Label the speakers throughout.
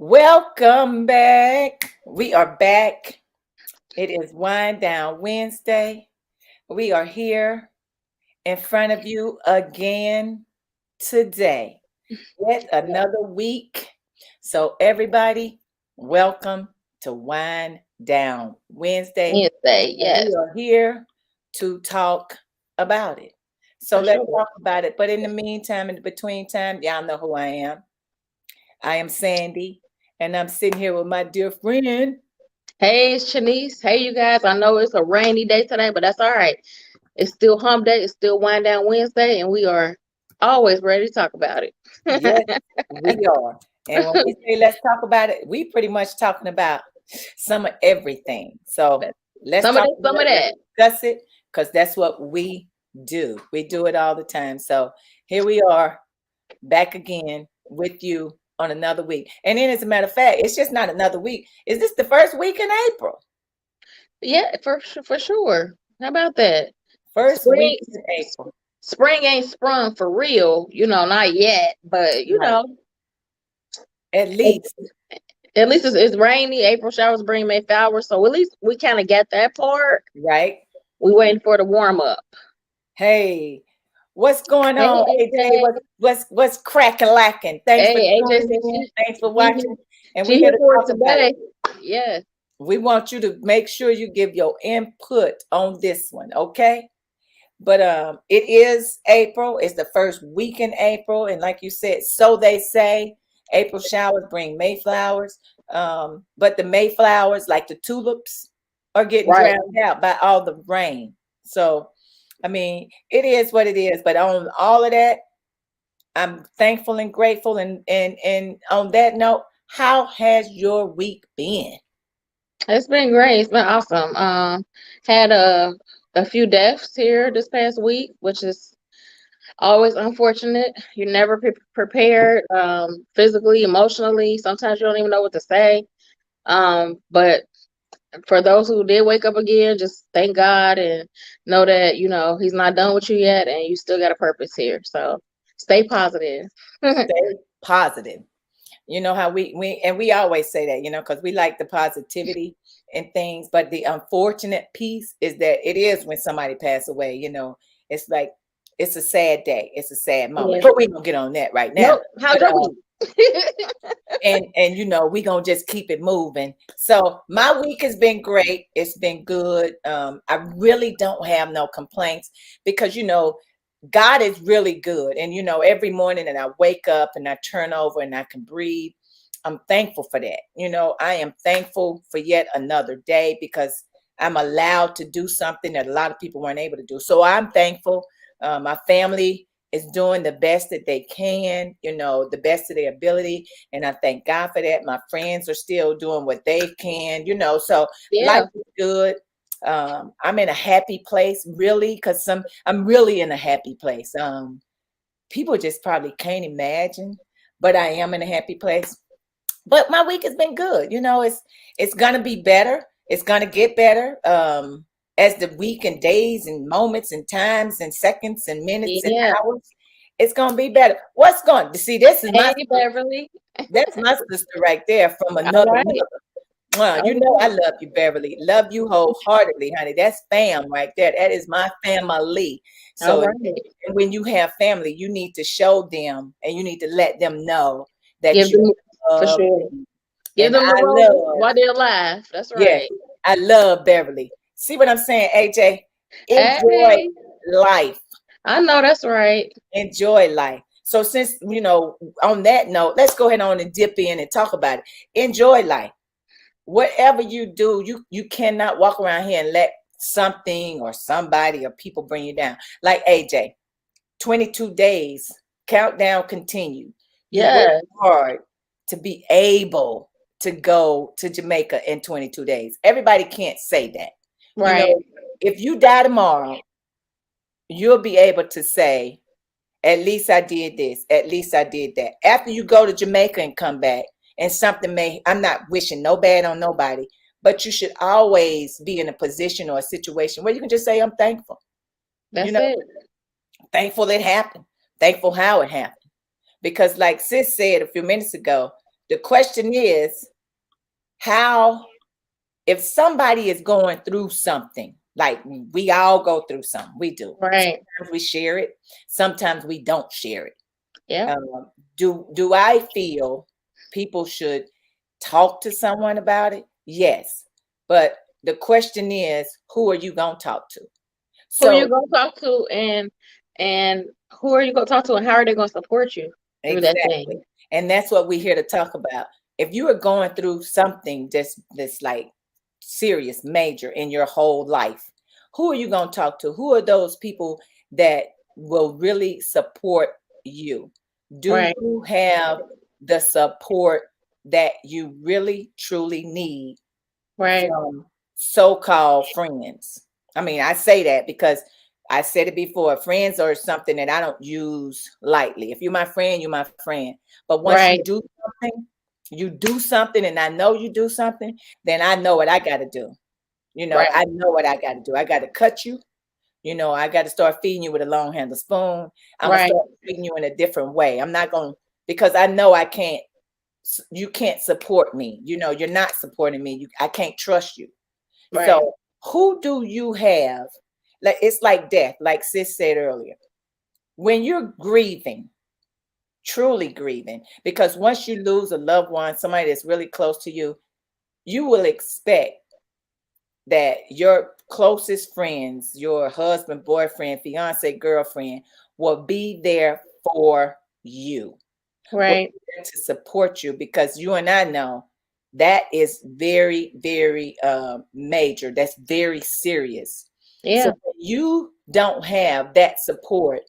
Speaker 1: Welcome back. We are back. It is Wind Down Wednesday. We are here in front of you again today. Yet another week. So, everybody, welcome to Wind Down Wednesday.
Speaker 2: Wednesday,
Speaker 1: And we
Speaker 2: yes,
Speaker 1: are here to talk about it. So,
Speaker 2: for
Speaker 1: let's
Speaker 2: sure.
Speaker 1: talk about it. But in the meantime, in the between time, y'all know who I am. I am Sandy, and I'm sitting here with my dear friend.
Speaker 2: Hey, it's Shanice. Hey, you guys. I know it's a rainy day today, but that's all right. It's still hump day. It's still wind down Wednesday, and we are always ready to talk about it.
Speaker 1: Yes, we are. And when we say let's talk about it, we pretty much talking about some of everything. So let's
Speaker 2: Some of
Speaker 1: talk
Speaker 2: this, some
Speaker 1: about
Speaker 2: of
Speaker 1: it, let's
Speaker 2: that.
Speaker 1: discuss it, because that's what we do. We do it all the time. So here we are back again with you on another week. And then as a matter of fact, it's just not another week. Is this the first week in April?
Speaker 2: Yeah, for sure. How about that?
Speaker 1: First week
Speaker 2: Spring,
Speaker 1: in April.
Speaker 2: spring ain't sprung for real. Not yet, but
Speaker 1: Right. At
Speaker 2: it,
Speaker 1: least,
Speaker 2: at least it's rainy. April showers bring May flowers, so at least we kind of get that part.
Speaker 1: right?
Speaker 2: We waiting for the warm up.
Speaker 1: Hey, what's going
Speaker 2: Hey,
Speaker 1: on, AJ?
Speaker 2: AJ.
Speaker 1: What's cracking lacking? Thanks for
Speaker 2: Hey, AJ
Speaker 1: tuning
Speaker 2: said
Speaker 1: in. Thanks for
Speaker 2: she
Speaker 1: watching. And
Speaker 2: she
Speaker 1: we're here
Speaker 2: here
Speaker 1: to
Speaker 2: for it
Speaker 1: talk about it.
Speaker 2: today. Yes.
Speaker 1: We want you to make sure you give your input on this one, okay? But it is April. It's the first week in April, and like you said, so they say, April showers bring Mayflowers. But the Mayflowers, like the tulips, are getting
Speaker 2: Right.
Speaker 1: drowned out by all the rain. So, I mean, it is what it is. But on all of that, I'm thankful and grateful. And on that note, how has your week been?
Speaker 2: It's been great. It's been awesome. Had a few deaths here this past week, which is always unfortunate. You're never prepared, physically, emotionally. Sometimes you don't even know what to say. But for those who did wake up again, just thank God and know that He's not done with you yet, and you still got a purpose here. So stay positive.
Speaker 1: Stay positive. You know how we always say that, because we like the positivity and things, but the unfortunate piece is that it is when somebody passed away, it's like it's a sad day, it's a sad moment.
Speaker 2: Yeah.
Speaker 1: But we don't get on that right now.
Speaker 2: Nope. How's
Speaker 1: But
Speaker 2: your week?
Speaker 1: and we gonna just keep it moving. So my week has been great. It's been good. I really don't have no complaints because God is really good. And every morning that I wake up and I turn over and I can breathe, I'm thankful for that. I am thankful for yet another day because I'm allowed to do something that a lot of people weren't able to do. So I'm thankful. My family is doing the best that they can, the best of their ability. And I thank God for that. My friends are still doing what they can, so life
Speaker 2: Yeah.
Speaker 1: is good. I'm in a happy place, really, because I'm really in a happy place. People just probably can't imagine, but I am in a happy place. But my week has been good. It's gonna be better. It's gonna get better. As the week and days and moments and times and seconds and minutes and
Speaker 2: Yeah.
Speaker 1: hours, it's gonna be better. What's going to see? This is my
Speaker 2: Hey, Beverly.
Speaker 1: that's my sister right there from
Speaker 2: All
Speaker 1: another
Speaker 2: right.
Speaker 1: mother. You know I
Speaker 2: Okay.
Speaker 1: love you, Beverly. Love you wholeheartedly, honey. That's fam right there. That is my family.
Speaker 2: All
Speaker 1: So
Speaker 2: right.
Speaker 1: when you have family, you need to show them and you need to let them know that
Speaker 2: Give
Speaker 1: you
Speaker 2: them for
Speaker 1: love
Speaker 2: sure.
Speaker 1: them.
Speaker 2: Give
Speaker 1: And
Speaker 2: them the
Speaker 1: I
Speaker 2: roses
Speaker 1: love,
Speaker 2: while they're alive. That's
Speaker 1: yes,
Speaker 2: right.
Speaker 1: I love Beverly. See what I'm saying, AJ? Enjoy
Speaker 2: Hey,
Speaker 1: life.
Speaker 2: I know that's right.
Speaker 1: Enjoy life. So since on that note, let's go ahead on and dip in and talk about it. Enjoy life. Whatever you do, you cannot walk around here and let something or somebody or people bring you down. Like AJ, 22 days, countdown continued. You work
Speaker 2: Yeah.
Speaker 1: hard to be able to go to Jamaica in 22 days. Everybody can't say that. You
Speaker 2: Right.
Speaker 1: know, if you die tomorrow, you'll be able to say, at least I did this. At least I did that. After you go to Jamaica and come back, and something I'm not wishing no bad on nobody, but you should always be in a position or a situation where you can just say, I'm thankful. You
Speaker 2: That's
Speaker 1: know,
Speaker 2: it.
Speaker 1: thankful it happened. Thankful how it happened. Because like sis said a few minutes ago, the question is, how, if somebody is going through something, like we all go through something, we do.
Speaker 2: Right.
Speaker 1: Sometimes we share it, sometimes we don't share it.
Speaker 2: Yeah.
Speaker 1: Do I feel people should talk to someone about it? Yes. But the question is, who are you going to talk to?
Speaker 2: Who are you
Speaker 1: So
Speaker 2: gonna talk to, and who are you gonna talk to, and how are they gonna support you through that
Speaker 1: exactly.
Speaker 2: thing?
Speaker 1: And that's what we're here to talk about. If you are going through something that's like serious, major in your whole life, who are you going to talk to? Who are those people that will really support you? Do
Speaker 2: Right.
Speaker 1: you have the support that you really truly need
Speaker 2: Right.
Speaker 1: from so-called friends? I mean, I say that because I said it before, friends are something that I don't use lightly. If you're my friend, you're my friend. But once
Speaker 2: Right.
Speaker 1: you do something, and I know you do something, then I know what I got to do.
Speaker 2: Right.
Speaker 1: I know what I got to do. I got to cut you. I got to start feeding you with a long handle spoon. I'm going to
Speaker 2: Right.
Speaker 1: start feeding you in a different way. I'm not going to, because I know I can't, you can't support me. You're not supporting me. I can't trust you.
Speaker 2: Right.
Speaker 1: So who do you have? Like, it's like death, like sis said earlier. When you're grieving, truly grieving, because once you lose a loved one, somebody that's really close to you, you will expect that your closest friends, your husband, boyfriend, fiance, girlfriend, will be there for you, will
Speaker 2: Right.
Speaker 1: be there to support you, because you and I know that is very, very major. That's very serious. So
Speaker 2: Yeah.
Speaker 1: when you don't have that support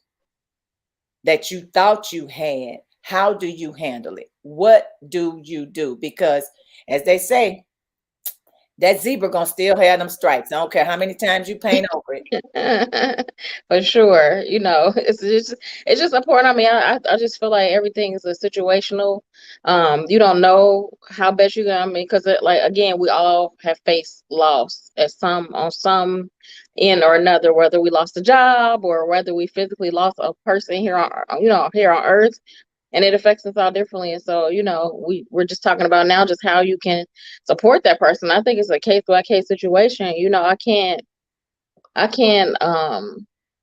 Speaker 1: that you thought you had, how do you handle it? What do you do? Because as they say, that zebra gonna still have them stripes. I don't care how many times you paint over it.
Speaker 2: For sure. It's just important. I mean, I just feel like everything is a situational. You don't know how best you're gonna. I mean, because like again, we all have faced loss at some end or another, whether we lost a job or whether we physically lost a person here on Earth, and it affects us all differently. And so, we're just talking about now just how you can support that person. I think it's a case by case situation. I can't I can't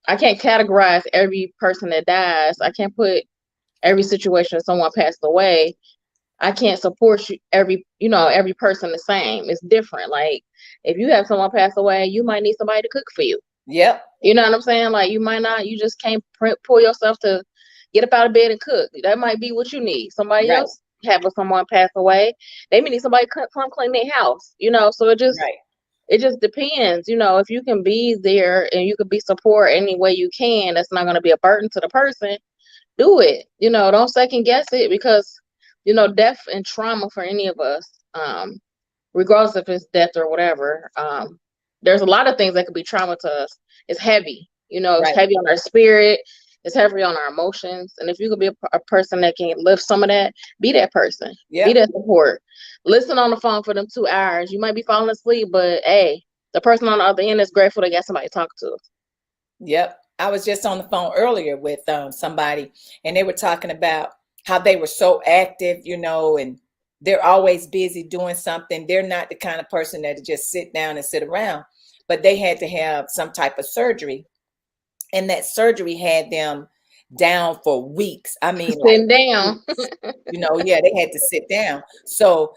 Speaker 2: categorize every person that dies. I can't put every situation if someone passed away. I can't support every person the same. It's different. Like if you have someone pass away, you might need somebody to cook for you.
Speaker 1: Yep.
Speaker 2: You know what I'm saying? Like you just can't pull yourself to get up out of bed and cook. That might be what you need. Somebody
Speaker 1: Right.
Speaker 2: else having someone pass away, they may need somebody to come clean their house. So
Speaker 1: Right.
Speaker 2: it just depends. If you can be there and you can be support any way you can, that's not going to be a burden to the person. Do it. Don't second guess it, because death and trauma for any of us, regardless if it's death or whatever, there's a lot of things that could be trauma to us. It's heavy. It's
Speaker 1: Right.
Speaker 2: heavy on our spirit. It's heavy on our emotions. And if you could be a person that can lift some of that, be that person. Be
Speaker 1: Yep.
Speaker 2: that support. Listen on the phone for them 2 hours. You might be falling asleep, but hey, the person on the other end is grateful they got somebody to talk to.
Speaker 1: Yep. I was just on the phone earlier with somebody, and they were talking about how they were so active, and they're always busy doing something. They're not the kind of person that just sit down and sit around, but they had to have some type of surgery, and that surgery had them down for weeks. I mean, like
Speaker 2: Sitting down.
Speaker 1: weeks. Yeah, they had to sit down. So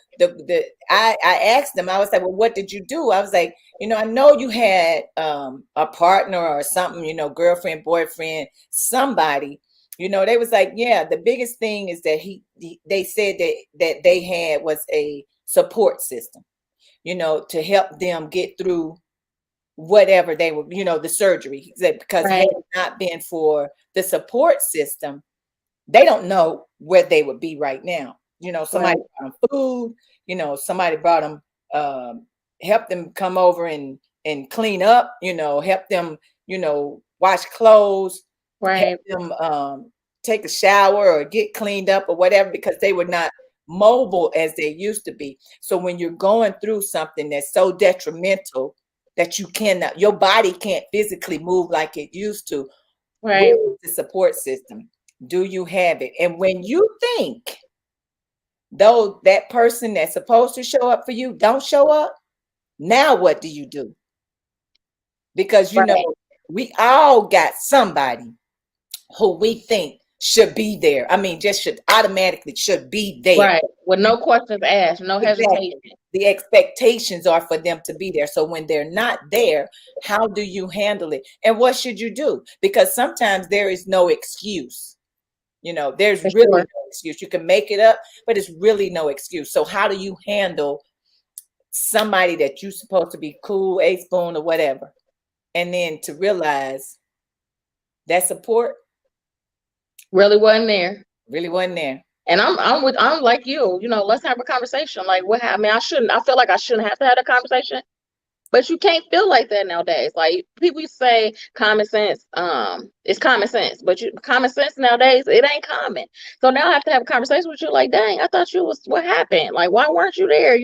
Speaker 1: I asked them, I was like, well, what did you do? I was like, I know you had a partner or something, girlfriend, boyfriend, somebody. They was like, yeah, the biggest thing is that they said that they had was a support system, to help them get through whatever they were, the surgery. He said, because had
Speaker 2: Right.
Speaker 1: it not been for the support system, they don't know where they would be right now.
Speaker 2: Right.
Speaker 1: Somebody brought them food, somebody brought them, help them come over and clean up, help them, wash clothes, help
Speaker 2: Right.
Speaker 1: them take a shower or get cleaned up or whatever, because they were not mobile as they used to be. So when you're going through something that's so detrimental that your body can't physically move like it used to, where
Speaker 2: Right.
Speaker 1: is the support system? Do you have it? And when you think though that person that's supposed to show up for you don't show up, now what do you do? Because
Speaker 2: Right.
Speaker 1: we all got somebody who we think should be there. I mean, just should be there.
Speaker 2: Right. With no questions asked, no
Speaker 1: Exactly.
Speaker 2: hesitation.
Speaker 1: The expectations are for them to be there. So when they're not there, how do you handle it? And what should you do? Because sometimes there is no excuse. There's
Speaker 2: For
Speaker 1: really
Speaker 2: sure.
Speaker 1: no excuse. You can make it up, but it's really no excuse. So how do you handle somebody that you're supposed to be cool, a spoon, or whatever, and then to realize that support
Speaker 2: Really wasn't there.
Speaker 1: really wasn't there?
Speaker 2: And I'm like you, let's have a conversation. Like what happened? I feel like I shouldn't have to have a conversation. But you can't feel like that nowadays. Like people say common sense, it's common sense, but common sense nowadays, it ain't common. So now I have to have a conversation with you like, dang, I thought what happened? Like, why weren't you there?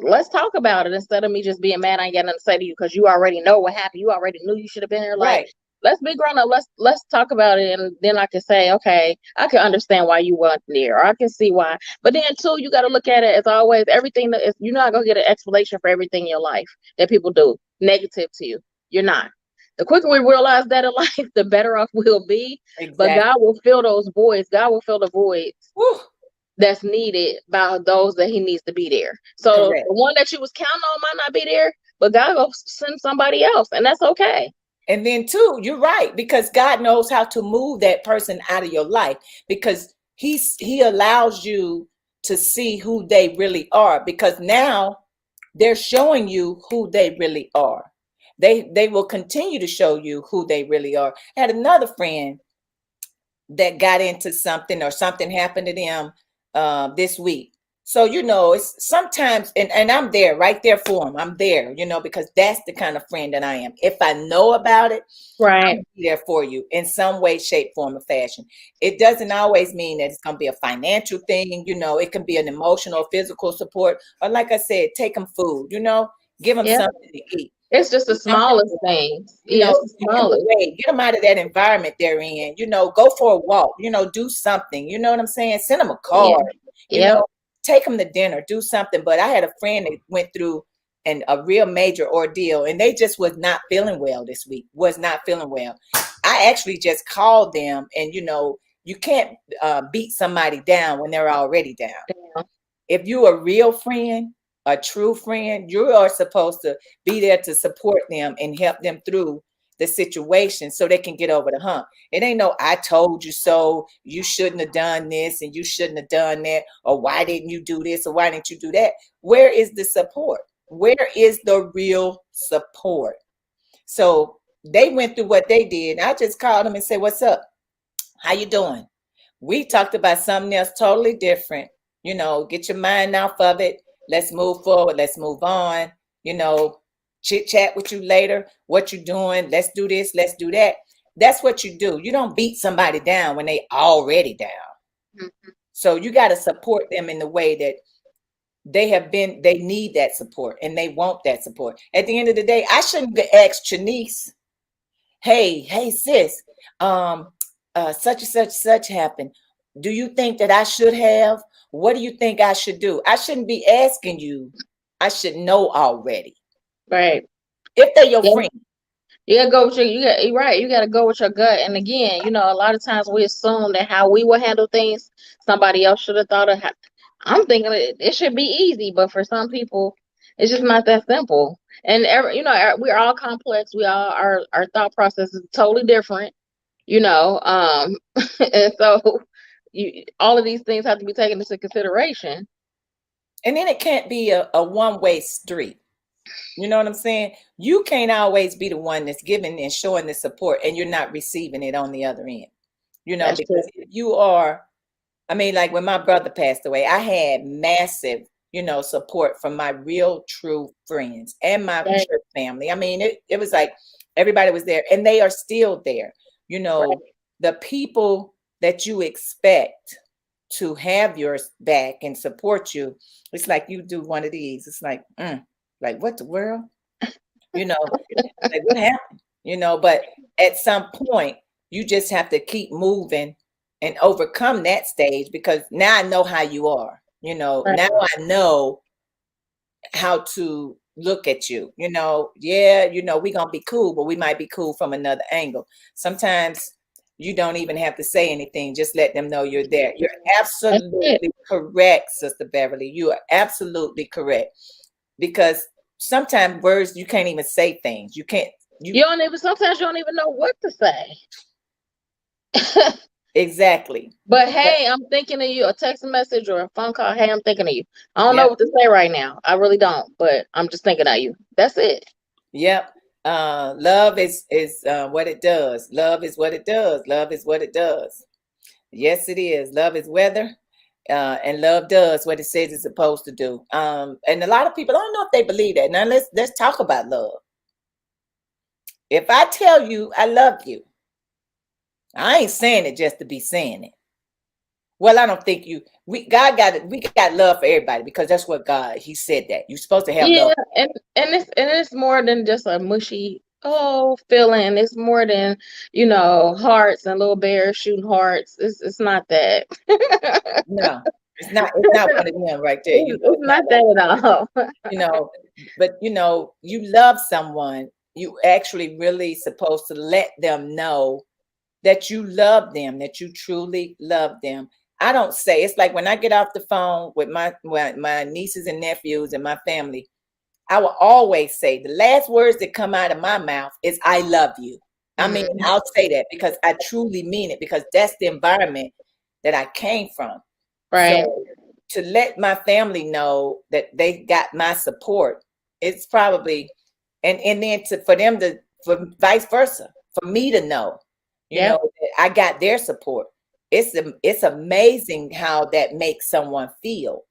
Speaker 2: Let's talk about it instead of me just being mad. I ain't got nothing to say to you because you already know what happened. You already knew you should have been there. Like,
Speaker 1: Right.
Speaker 2: let's be grown up. Let's talk about it, and then I can say, okay, I can understand why you weren't there, or I can see why. But then too, you got to look at it as always. Everything that is, you're not gonna get an explanation for everything in your life that people do negative to you. You're not. The quicker we realize that in life, the better off we'll be.
Speaker 1: Exactly.
Speaker 2: But God will fill those voids. God will fill the voids.
Speaker 1: Whew.
Speaker 2: That's needed by those that he needs to be there. So
Speaker 1: Correct.
Speaker 2: the one that you was counting on might not be there, but God will send somebody else, and that's okay.
Speaker 1: And then too, you're right, because God knows how to move that person out of your life, because he allows you to see who they really are, because now they're showing you who they really are. They will continue to show you who they really are. I had another friend that got into something, or something happened to them this week. So, it's sometimes, and I'm there, right there for them. I'm there, because that's the kind of friend that I am. If I know about it,
Speaker 2: Right.
Speaker 1: I'll be there for you in some way, shape, form, or fashion. It doesn't always mean that it's going to be a financial thing. It can be an emotional, physical support, or like I said, take them food, give them
Speaker 2: Yeah.
Speaker 1: something to eat.
Speaker 2: It's just the smallest things. Yeah, it's the
Speaker 1: Take them
Speaker 2: smallest.
Speaker 1: away, get them out of that environment they're in, go for a walk, do something, you know what I'm saying? Send them a card,
Speaker 2: Yeah.
Speaker 1: take them to dinner, do something. But I had a friend that went through a real major ordeal, and they just was not feeling well this week, was not feeling well. I actually just called them, and you can't beat somebody down when they're already down.
Speaker 2: Yeah.
Speaker 1: If you're a real friend, a true friend, you are supposed to be there to support them and help them through the situation so they can get over the hump. It ain't no, I told you so, you shouldn't have done this and you shouldn't have done that, or why didn't you do this, or why didn't you do that? Where is the support? Where is the real support? So they went through what they did. I just called them and said, what's up? How you doing? We talked about something else totally different. Get your mind off of it. Let's move forward. Let's move on. Chit chat with you later. What you doing? Let's do this. Let's do that. That's what you do. You don't beat somebody down when they already down.
Speaker 2: Mm-hmm.
Speaker 1: So you got to support them in the way that they need that support and they want that support. At the end of the day, I shouldn't ask Chanice, hey sis, such and such happened. Do you think that I should have? What do you think I should do? I shouldn't be asking you. I should know already.
Speaker 2: Right.
Speaker 1: If they're your friend.
Speaker 2: You gotta go with you're right. You gotta go with your gut. And again, a lot of times we assume that how we will handle things, somebody else should have thought of. I'm thinking it should be easy, but for some people, it's just not that simple. And we're all complex. We all our thought process is totally different. And so all of these things have to be taken into consideration.
Speaker 1: And then it can't be a one-way street. You know what I'm saying? You can't always be the one that's giving and showing the support and you're not receiving it on the other end.
Speaker 2: That's
Speaker 1: Because
Speaker 2: true.
Speaker 1: if you are, like when my brother passed away, I had massive, support from my real true friends and my
Speaker 2: Right.
Speaker 1: church family. It was like everybody was there, and they are still there.
Speaker 2: Right.
Speaker 1: The people that you expect to have your back and support you, it's like you do one of these. It's like, like what the world? Like what happened? But at some point, you just have to keep moving and overcome that stage, because now I know how you are. You know,
Speaker 2: Right.
Speaker 1: now I know how to look at you. You know, yeah, you know, we're gonna be cool, but we might be cool from another angle. Sometimes you don't even have to say anything, just let them know you're there. You're
Speaker 2: That's it.
Speaker 1: absolutely correct, Sister Beverly. You are absolutely correct. Because sometimes words you can't even say things. You can't you
Speaker 2: You don't even sometimes you don't even know what to say.
Speaker 1: exactly.
Speaker 2: But
Speaker 1: But
Speaker 2: hey, I'm thinking of you. A text message or a phone call. Hey, I'm thinking of you. I don't know
Speaker 1: yep,
Speaker 2: what to say right now. I really don't. But I'm just thinking of you. That's it.
Speaker 1: yep. Love is what it does. Love is what it does. Love is what it does. Yes, it is. Love is weather. And love does what it says it's supposed to do. And a lot of people, I don't know if they believe that. Now let's talk about love. If I tell you I love you, I ain't saying it just to be saying it. Well, I don't think God got it. We got love for everybody because that's what God, He said that. You're supposed to have love.
Speaker 2: Yeah, and it's more than just a mushy feeling. It's more than hearts and little bears shooting hearts. It's not that.
Speaker 1: No, it's not one of them right there. You know,
Speaker 2: It's
Speaker 1: it's not
Speaker 2: not
Speaker 1: like,
Speaker 2: that at all.
Speaker 1: you know, but you love someone, you actually really supposed to let them know that you love them, that you truly love them. I don't say it's like when I get off the phone with my nieces and nephews and my family, I will always say the last words that come out of my mouth is I love you. I mean,
Speaker 2: Mhm.
Speaker 1: I'll say that because I truly mean it because that's the environment that I came from.
Speaker 2: Right.
Speaker 1: So to let my family know that they got my support, it's probably and then for them to for vice versa, for me to know,
Speaker 2: Yep.
Speaker 1: that I got their support. It's amazing how that makes someone feel.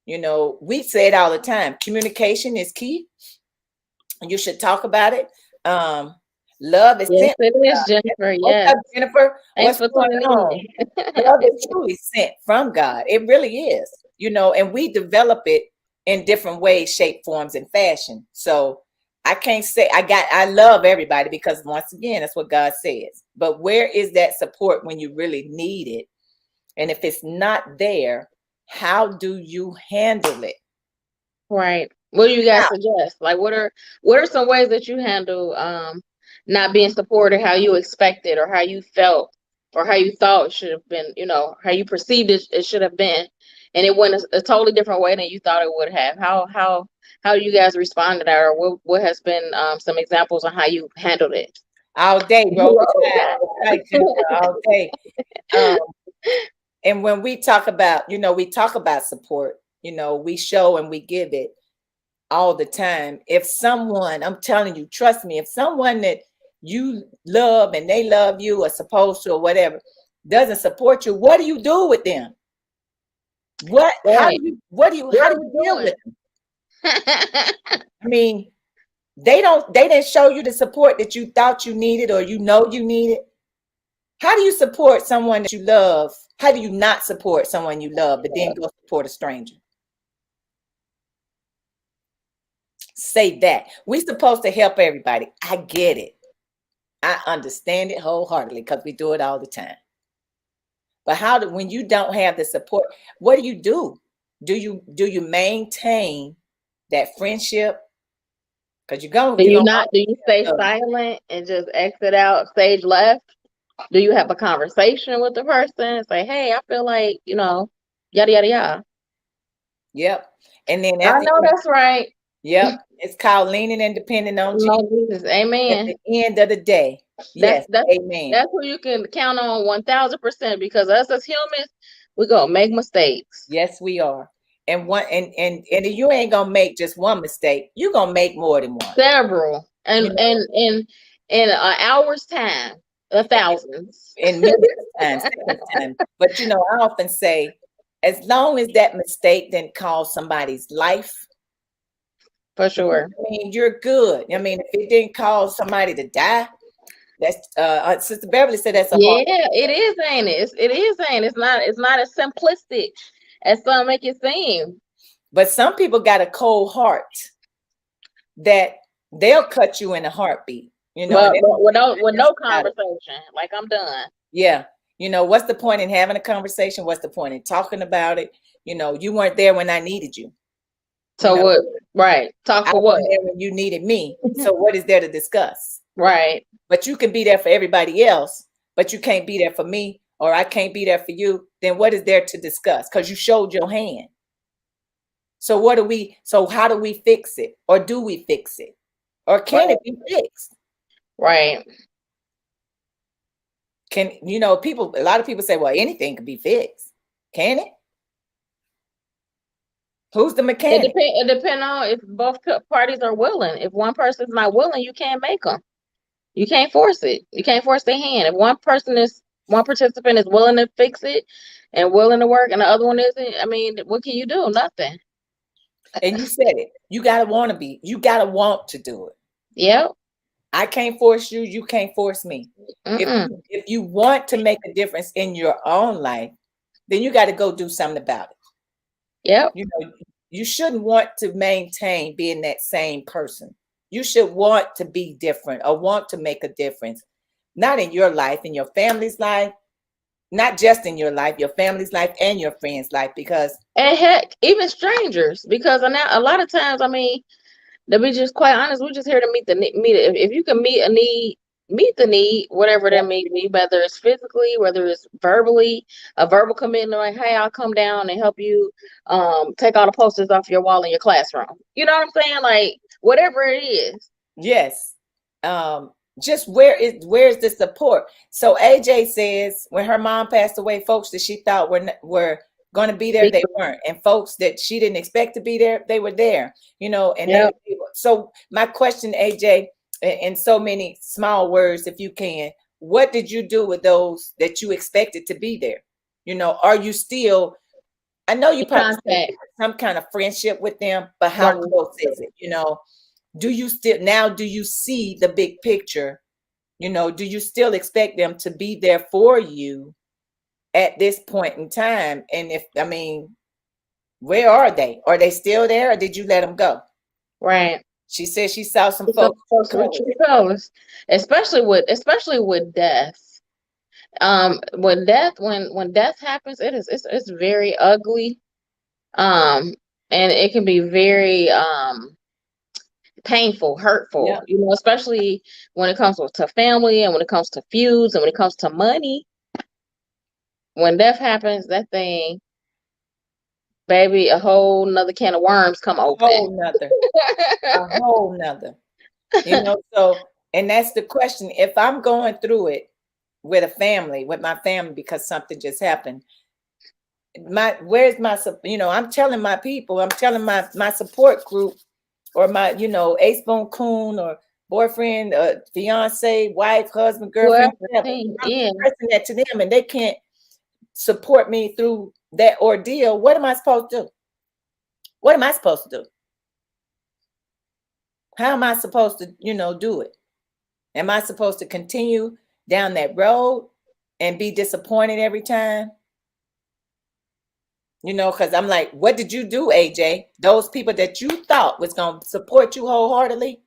Speaker 1: We say it all the time. Communication is key. You should talk about it. Um, love is
Speaker 2: Yes,
Speaker 1: sent
Speaker 2: it
Speaker 1: from
Speaker 2: is,
Speaker 1: God.
Speaker 2: Jennifer.
Speaker 1: What's
Speaker 2: Yes.
Speaker 1: up, Jennifer?
Speaker 2: Thanks
Speaker 1: What's
Speaker 2: for
Speaker 1: going
Speaker 2: tuning
Speaker 1: on?
Speaker 2: in.
Speaker 1: Love is truly sent from God. It really is. And we develop it in different ways, shape, forms, and fashion. So I can't say I love everybody because once again, that's what God says. But where is that support when you really need it? And if it's not there, how do you handle it?
Speaker 2: Right. What do you guys
Speaker 1: How?
Speaker 2: suggest? Like, what are some ways that you handle not being supported how you expected or how you felt or how you thought it should have been, how you perceived it should have been, and it went a totally different way than you thought it would have. How you guys responded to that, or what has been some examples on how you handled it?
Speaker 1: All day, roll the
Speaker 2: Roll
Speaker 1: tide. That's right, Jennifer,
Speaker 2: Tide.
Speaker 1: all day. Um, and when we talk about, we talk about support, we show and we give it all the time. If someone, I'm telling you, trust me, if someone that you love and they love you or supposed to or whatever doesn't support you, what do you do with them?
Speaker 2: Right. What
Speaker 1: How
Speaker 2: are
Speaker 1: do
Speaker 2: we
Speaker 1: you deal with
Speaker 2: doing?
Speaker 1: them? I mean, they didn't show you the support that you thought you needed or you needed. How do you support someone that you love? How do you not support someone you love, but then go support a stranger? Say that. We're supposed to help everybody. I get it. I understand it wholeheartedly because we do it all the time. But when you don't have the support, what do you do? Do you maintain that friendship? Because you're gonna
Speaker 2: Do you stay
Speaker 1: always have
Speaker 2: silent and just exit out stage left? Do you have a conversation with the person? Say, hey, I feel like, yada yada yada.
Speaker 1: yep. And then
Speaker 2: I
Speaker 1: after
Speaker 2: know that's right.
Speaker 1: yep, it's called leaning and depending on Jesus.
Speaker 2: No, Jesus.
Speaker 1: At
Speaker 2: Amen.
Speaker 1: the end of the day,
Speaker 2: That's
Speaker 1: yes,
Speaker 2: that's
Speaker 1: amen.
Speaker 2: that's who you can count on 1000% because us as humans, we gonna make mistakes.
Speaker 1: Yes, we are. And one and you ain't gonna make just one mistake. You're gonna make more than one.
Speaker 2: Several.
Speaker 1: You
Speaker 2: And
Speaker 1: know,
Speaker 2: in an hour's time, thousands.
Speaker 1: in millions of times, seconds of time. But I often say, as long as that mistake didn't cause somebody's life,
Speaker 2: For sure.
Speaker 1: I mean, you're good. I mean, if it didn't cause somebody to die, that's Sister Beverly said that's a hard.
Speaker 2: Yeah, it is, ain't it? It is, ain't it? It's not as simplistic as some make it seem.
Speaker 1: But some people got a cold heart that they'll cut you in a heartbeat. And they
Speaker 2: But
Speaker 1: don't think
Speaker 2: with
Speaker 1: nothing
Speaker 2: no
Speaker 1: about it.
Speaker 2: conversation, like I'm done.
Speaker 1: Yeah. What's the point in having a conversation? What's the point in talking about it? You know, you weren't there when I needed you.
Speaker 2: So
Speaker 1: know,
Speaker 2: what? Right. Talk
Speaker 1: I
Speaker 2: for what?
Speaker 1: wasn't there when you needed me. So what is there to discuss?
Speaker 2: Right.
Speaker 1: But you can be there for everybody else, but you can't be there for me, or I can't be there for you. Then what is there to discuss? Because you showed your hand. So how do we fix it? Or do we fix it? Or can it be fixed?
Speaker 2: Right.
Speaker 1: Can, you know, a lot of people say, well, anything can be fixed. Can it? Who's the mechanic?
Speaker 2: It depends on if both parties are willing. If one person's not willing, you can't make them. You can't force it. You can't force their hand. If one participant is willing to fix it and willing to work, and the other one isn't, I mean, what can you do? Nothing.
Speaker 1: And you said it. You gotta want to do it.
Speaker 2: Yep.
Speaker 1: I can't force you. You can't force me. If you want to make a difference in your own life, then you got to go do something about it.
Speaker 2: Yep.
Speaker 1: You know, you shouldn't want to maintain being that same person. You should want to be different or want to make a difference, not in your life, in your family's life, not just in your life, your family's life and your friends' life,
Speaker 2: and heck, even strangers, because now a lot of times, I mean, to be just quite honest, we're just here to meet it. If you can meet a need, meet the need, whatever that may be, whether it's physically, whether it's verbally, a verbal commitment, like, hey, I'll come down and help you take all the posters off your wall in your classroom. You know what I'm saying? Like, whatever it is.
Speaker 1: Yes. Just where's the support? So AJ says when her mom passed away, folks that she thought were going to be there, they weren't, and folks that she didn't expect to be there, they were there. You know, and so my question, AJ, in so many small words, if you can, what did you do with those that you expected to be there? You know, are you still? I know you probably have some kind of friendship with them, but how close is it? You know. Do you see the big picture? You know, do you still expect them to be there for you at this point in time? And where are they? Are they still there, or did you let them go?
Speaker 2: Right.
Speaker 1: She said she saw some folks
Speaker 2: with true colors, especially with death. When death happens, it's very ugly. And it can be very painful, hurtful, you know, especially when it comes to family and when it comes to feuds and when it comes to money. When death happens, that thing, baby, a whole nother can of worms come open.
Speaker 1: A whole nother. You know, so, and that's the question. If I'm going through it with my family, because something just happened, where's my, you know, I'm telling my people, I'm telling my support group, or my, you know, Ace Boone Coon, or boyfriend, fiance, wife, husband, girlfriend, whatever. I'm expressing that to them, and they can't support me through that ordeal. What am I supposed to do? What am I supposed to do? How am I supposed to, you know, do it? Am I supposed to continue down that road and be disappointed every time? You know, because I'm like, what did you do, AJ? Those people that you thought was going to support you wholeheartedly,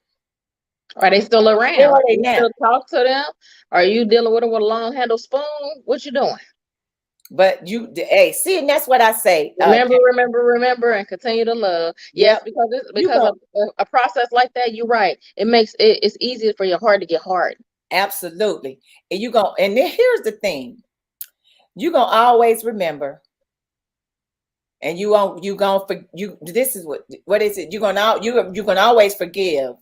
Speaker 2: are they still around?
Speaker 1: Where are they now?
Speaker 2: Still talk to them? Are you dealing with them with a long handle spoon? What you doing?
Speaker 1: But see, and that's what I say.
Speaker 2: Remember, and continue to love. Yes, because of a process like that, you're right. It makes it's easier for your heart to get hard.
Speaker 1: Absolutely. And and then here's the thing. You're gonna always remember. And this is what is it? You're gonna always forgive.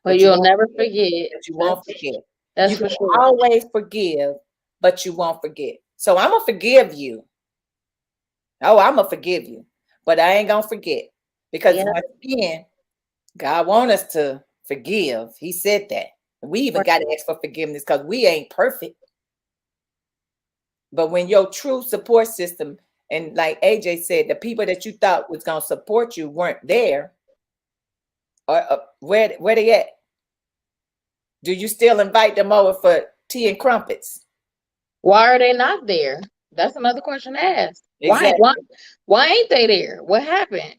Speaker 2: But you'll never forget.
Speaker 1: But you won't forget.
Speaker 2: That's for sure.
Speaker 1: Always forgive, but you won't forget. So I'm gonna forgive you. Oh, I'm gonna forgive you, but I ain't gonna forget, because once again, God wants us to forgive. He said that. We even got to ask for forgiveness because we ain't perfect. But when your true support system, and like AJ said, the people that you thought was gonna support you weren't there, or where they at? Do you still invite them over for tea and crumpets?
Speaker 2: Why are they not there? That's another question to ask. Exactly. Why ain't they there? What happened?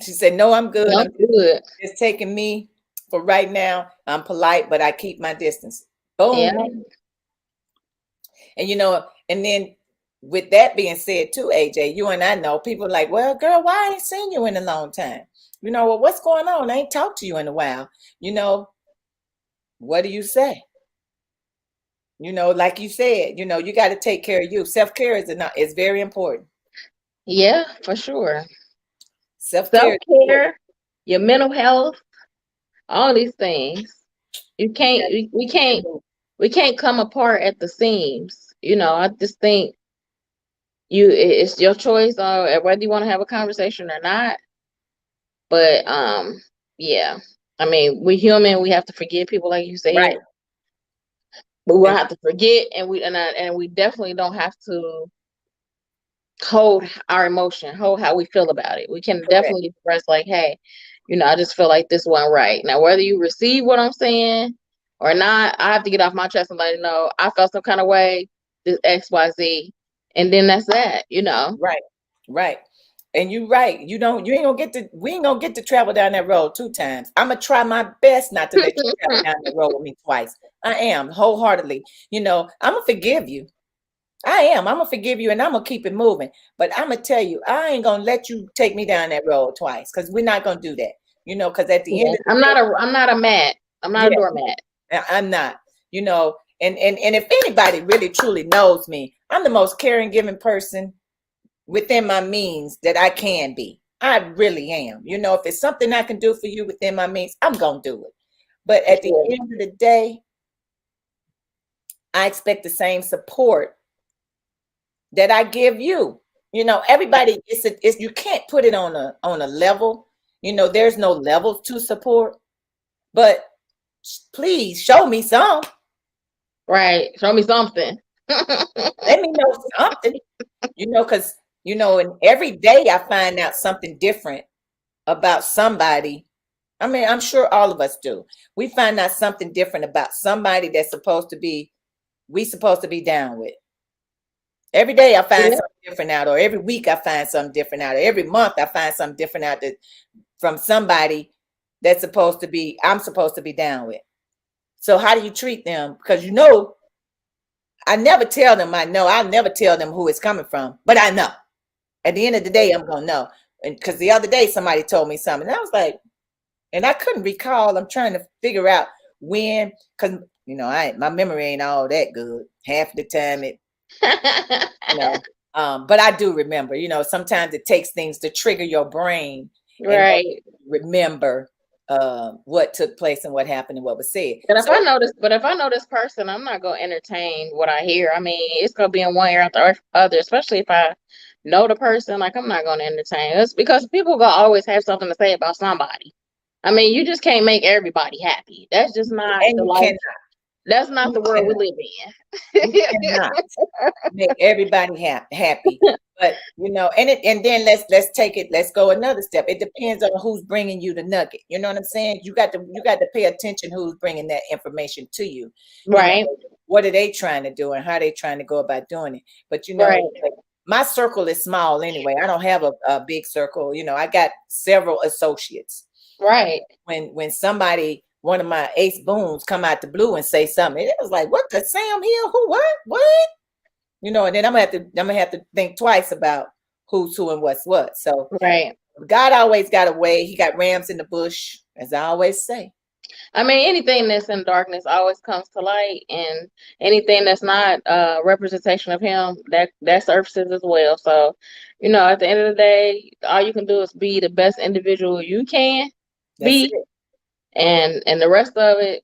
Speaker 1: She said, no, I'm good.
Speaker 2: I'm good.
Speaker 1: It's taking me for right now. I'm polite, but I keep my distance. Boom.
Speaker 2: Yeah.
Speaker 1: And and then with that being said too, AJ, you and I know people like, well, girl, why I ain't seen you in a long time? Well, what's going on? I ain't talked to you in a while. What do you say? Like you said, you got to take care of you. Self-care is very important.
Speaker 2: Yeah, for sure.
Speaker 1: Self-care,
Speaker 2: Self-care, your mental health, all these things. You can't we can't come apart at the seams. I just think it's your choice on whether you want to have a conversation or not. But yeah. I mean, we human, we have to forgive people like you said.
Speaker 1: right?
Speaker 2: But we don't have to forget, and we definitely don't have to hold our emotion, hold how we feel about it. We can
Speaker 1: Correct.
Speaker 2: definitely express like, hey, I just feel like this wasn't right. Now, whether you receive what I'm saying or not, I have to get off my chest and let you know I felt some kind of way, this XYZ, and then that's that.
Speaker 1: Right. And you're right. You ain't gonna get to we ain't gonna get to travel down that road 2 times. I'm gonna try my best not to let you travel down that road with me twice. I am wholeheartedly. I'm gonna forgive you. I am. I'm gonna forgive you, and I'm gonna keep it moving. But I'm gonna tell you, I ain't gonna let you take me down that road twice, because we're not gonna do that. Because at the end of the
Speaker 2: I'm not a mat. I'm not a doormat.
Speaker 1: I'm not. And if anybody really truly knows me, I'm the most caring, giving person within my means that I can be. I really am. If it's something I can do for you within my means, I'm gonna do it. But at the end of the day, I expect the same support that I give you. Everybody, it's you can't put it on a level. There's no levels to support, but please show me some.
Speaker 2: Right. Show me something.
Speaker 1: Let me know something. Because and every day I find out something different about somebody. I mean, I'm sure all of us do. We find out something different about somebody that's supposed to be down with. Every day I find something different out, or every week I find something different out, or every month I find something different out from somebody that's I'm supposed to be down with. So how do you treat them? Because I never tell them I know. I'll never tell them who it's coming from, but I know. At the end of the day, I'm gonna know. And because the other day somebody told me something, and I was like, and I couldn't recall. I'm trying to figure out when, because my memory ain't all that good. Half of the time but I do remember. Sometimes it takes things to trigger your brain,
Speaker 2: right?
Speaker 1: Remember what took place and what happened and what was said.
Speaker 2: But if I know this person, I'm not gonna entertain what I hear. I mean, it's gonna be in one ear out the other, especially if I know the person. Like, I'm not gonna entertain. It's because people gonna always have something to say about somebody. I mean, you just can't make everybody happy. That's just not the life. That's not the world we live in.
Speaker 1: You cannot make everybody happy. But and then let's take it. Let's go another step. It depends on who's bringing you the nugget. You know what I'm saying? You got to pay attention who's bringing that information to you.
Speaker 2: Right.
Speaker 1: What are they trying to do and how they trying to go about doing it? But
Speaker 2: right.
Speaker 1: My circle is small anyway. I don't have a big circle. I got several associates.
Speaker 2: Right.
Speaker 1: When somebody, one of my ace booms, come out the blue and say something, it was like, what the Sam Hill? Who? What? And then I'm gonna have to think twice about who's who and what's what. So
Speaker 2: right.
Speaker 1: God always got a way. He got rams in the bush, as I always say.
Speaker 2: I mean, anything that's in darkness always comes to light, and anything that's not a representation of him, that surfaces as well. So, at the end of the day, all you can do is be the best individual you can be, and the rest of it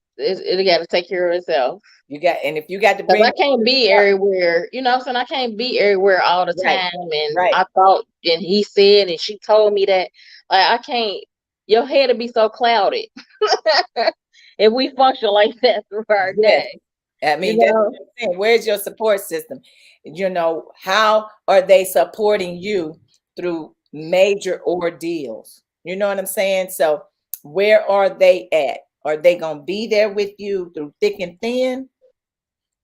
Speaker 2: got to take care of itself.
Speaker 1: And if you got to bring,
Speaker 2: I can't be everywhere, I'm saying, I can't be everywhere all the time. And I thought, and he said, and she told me that, like, I can't. Your head will be so clouded if we function like that through our day.
Speaker 1: I mean, that's what I'm saying. Where's your support system? How are they supporting you through major ordeals? You know what I'm saying? So where are they at? Are they gonna be there with you through thick and thin?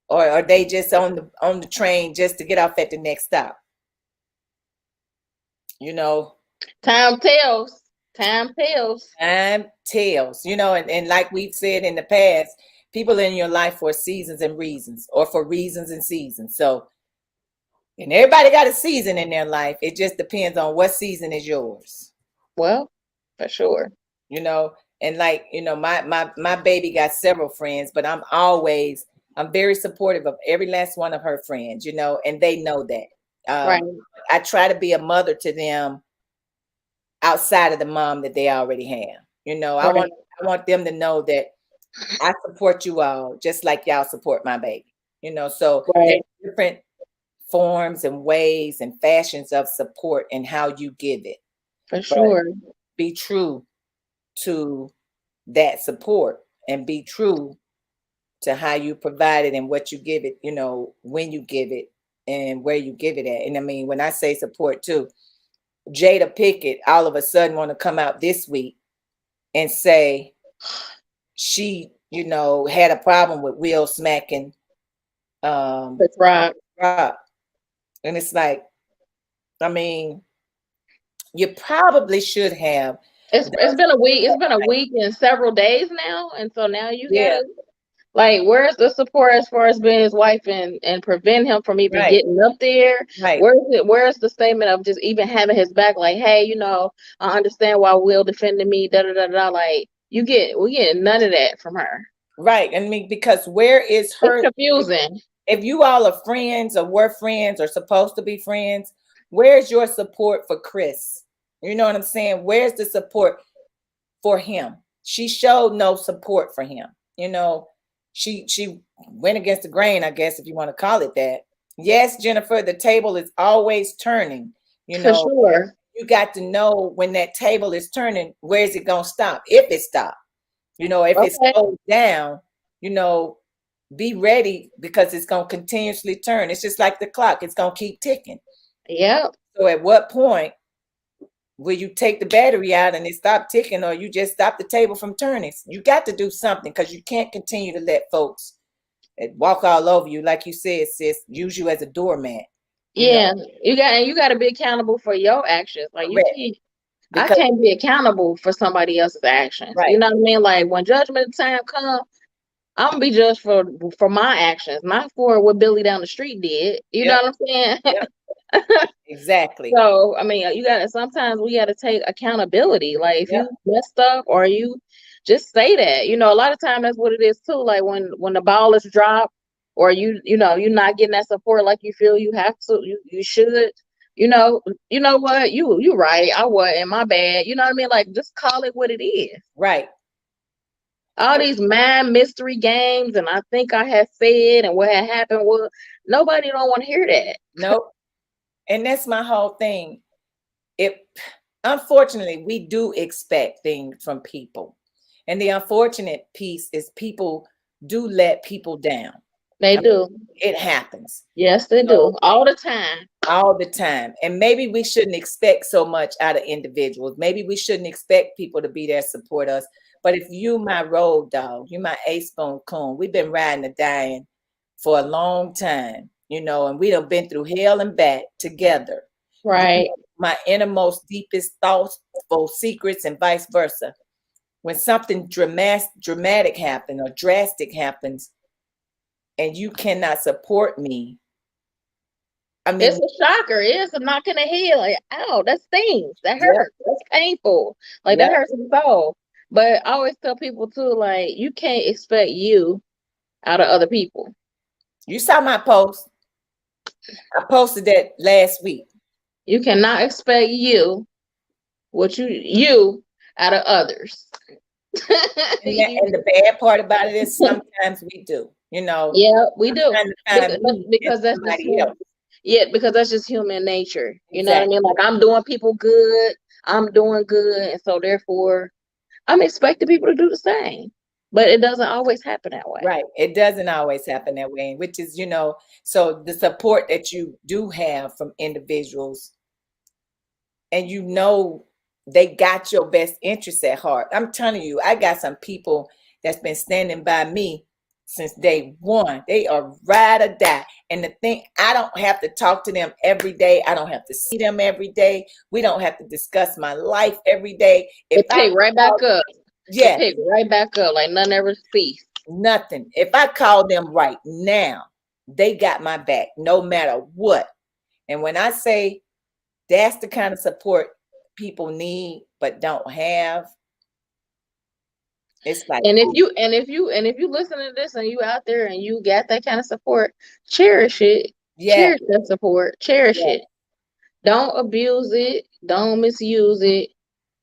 Speaker 1: Or are they just on the train just to get off at the next stop?
Speaker 2: Time tells.
Speaker 1: And like we've said in the past, People in your life for seasons and reasons, or for reasons and seasons. So, and everybody got a season in their life. It just depends on what season is yours.
Speaker 2: Well, for sure.
Speaker 1: You know, and like, you know, my baby got several friends, but I'm very supportive of every last one of her friends, you know, and they know that.
Speaker 2: Right.
Speaker 1: I try to be a mother to them outside of the mom that they already have. You know,
Speaker 2: Right.
Speaker 1: I want them to know that I support you all just like y'all support my baby. You know, so there's
Speaker 2: Right.
Speaker 1: different forms and ways and fashions of support and how you give it.
Speaker 2: For
Speaker 1: But
Speaker 2: sure.
Speaker 1: be true to that support and be true to how you provide it and what you give it, you know, when you give it and where you give it at. And I mean, when I say support too, Jada Pickett all of a sudden want to come out this week and say she, you know, had a problem with Will smacking
Speaker 2: That's right.
Speaker 1: Rock. And it's like, I mean, you probably should have.
Speaker 2: It's been a week. It's been a week and several days now, and so now you
Speaker 1: Yeah,
Speaker 2: gotta like, where's the support as far as being his wife and prevent him from even
Speaker 1: right,
Speaker 2: getting up there?
Speaker 1: right,
Speaker 2: Where's it? Where's the statement of just even having his back? Like, hey, you know, I understand why Will defended me. Da da da da. Like, we get none of that from her.
Speaker 1: right. I mean, because where is
Speaker 2: It's
Speaker 1: her?
Speaker 2: confusing.
Speaker 1: If you all are friends or were friends or supposed to be friends, where's your support for Chris? You know what I'm saying? Where's the support for him? She showed no support for him. You know, she went against the grain, I guess, if you want to call it that. Yes, Jennifer, the table is always turning. You
Speaker 2: For
Speaker 1: know,
Speaker 2: sure.
Speaker 1: you got to know when that table is turning, where is it gonna stop? If it stops, you know, if it
Speaker 2: Okay.
Speaker 1: slows down, you know, be ready because it's going to continuously turn. It's just like the clock, it's going to keep ticking.
Speaker 2: Yep.
Speaker 1: So at what point will you take the battery out and it stop ticking, or you just stop the table from turning? You got to do something because you can't continue to let folks walk all over you. Like you said, sis, use you as a doormat, you know.
Speaker 2: Yeah. You got to be accountable for your actions. Like, you
Speaker 1: Correct.
Speaker 2: can't. I
Speaker 1: Because
Speaker 2: can't be accountable for somebody else's actions. You
Speaker 1: right,
Speaker 2: know what I mean? Like, when judgment time comes, I'm gonna be judged for my actions, not for what Billy down the street did. You know
Speaker 1: yep,
Speaker 2: what I'm saying?
Speaker 1: yep, exactly.
Speaker 2: So, I mean, you gotta sometimes we gotta take accountability. Like, if
Speaker 1: Yep,
Speaker 2: you messed up or you just say that. You know, a lot of time that's what it is too. Like, when the ball is dropped or you know you're not getting that support like you feel you have to, you should. You know what? You right. I wasn't, my bad. You know what I mean? Like, just call it what it is.
Speaker 1: right.
Speaker 2: All these mad mystery games, and I think I had said, and what had happened was nobody don't want to hear that.
Speaker 1: Nope. And that's my whole thing. It unfortunately we do expect things from people. And the unfortunate piece is people do let people down.
Speaker 2: They
Speaker 1: I mean,
Speaker 2: do.
Speaker 1: it happens.
Speaker 2: Yes, they
Speaker 1: So
Speaker 2: do. All the time.
Speaker 1: all the time. And maybe we shouldn't expect so much out of individuals. Maybe we shouldn't expect people to be there to support us. But if you my road dog, you my ace bone coon, we've been riding the dying for a long time, you know, and we done been through hell and back together. You know
Speaker 2: Right.
Speaker 1: my innermost, deepest thoughts, full secrets, and vice versa. When something dramatic happens or drastic happens, and you cannot support me, I
Speaker 2: It's
Speaker 1: mean,
Speaker 2: a shocker. It's a knock in the head. Like, ow, that stings. That
Speaker 1: yep,
Speaker 2: hurts. That's painful. Like, that
Speaker 1: yep.
Speaker 2: hurts the soul. But I always tell people too, like, you can't expect you out of other people.
Speaker 1: You saw my post. I posted that last week.
Speaker 2: You cannot expect what you out of others.
Speaker 1: And the bad part about it is sometimes we do. You know,
Speaker 2: Yeah, we
Speaker 1: I'm
Speaker 2: do.
Speaker 1: trying to find me and
Speaker 2: Because that's just
Speaker 1: somebody
Speaker 2: human.
Speaker 1: else.
Speaker 2: Yeah, because that's just human nature. You know what I
Speaker 1: Exactly.
Speaker 2: mean? Like, I'm doing people good, I'm doing good, and so therefore I'm expecting people to do the same. But it doesn't always happen that way.
Speaker 1: Right. It doesn't always happen that way, which is, you know, so the support that you do have from individuals and you know they got your best interests at heart. I'm telling you, I got some people that's been standing by me since day one. They are ride or die. And the thing, I don't have to talk to them every day. I don't have to see them every day. We don't have to discuss my life every day. If
Speaker 2: It
Speaker 1: I
Speaker 2: pick right back up. It
Speaker 1: yes,
Speaker 2: pick right back up like none ever ceased.
Speaker 1: Nothing. If I call them right now, they got my back no matter what. And when I say that's the kind of support people need but don't have, it's like,
Speaker 2: And if you listen to this and you out there and you got that kind of support, cherish it.
Speaker 1: yeah,
Speaker 2: Cherish that support. Cherish
Speaker 1: yeah,
Speaker 2: it. Don't abuse it. Don't misuse it.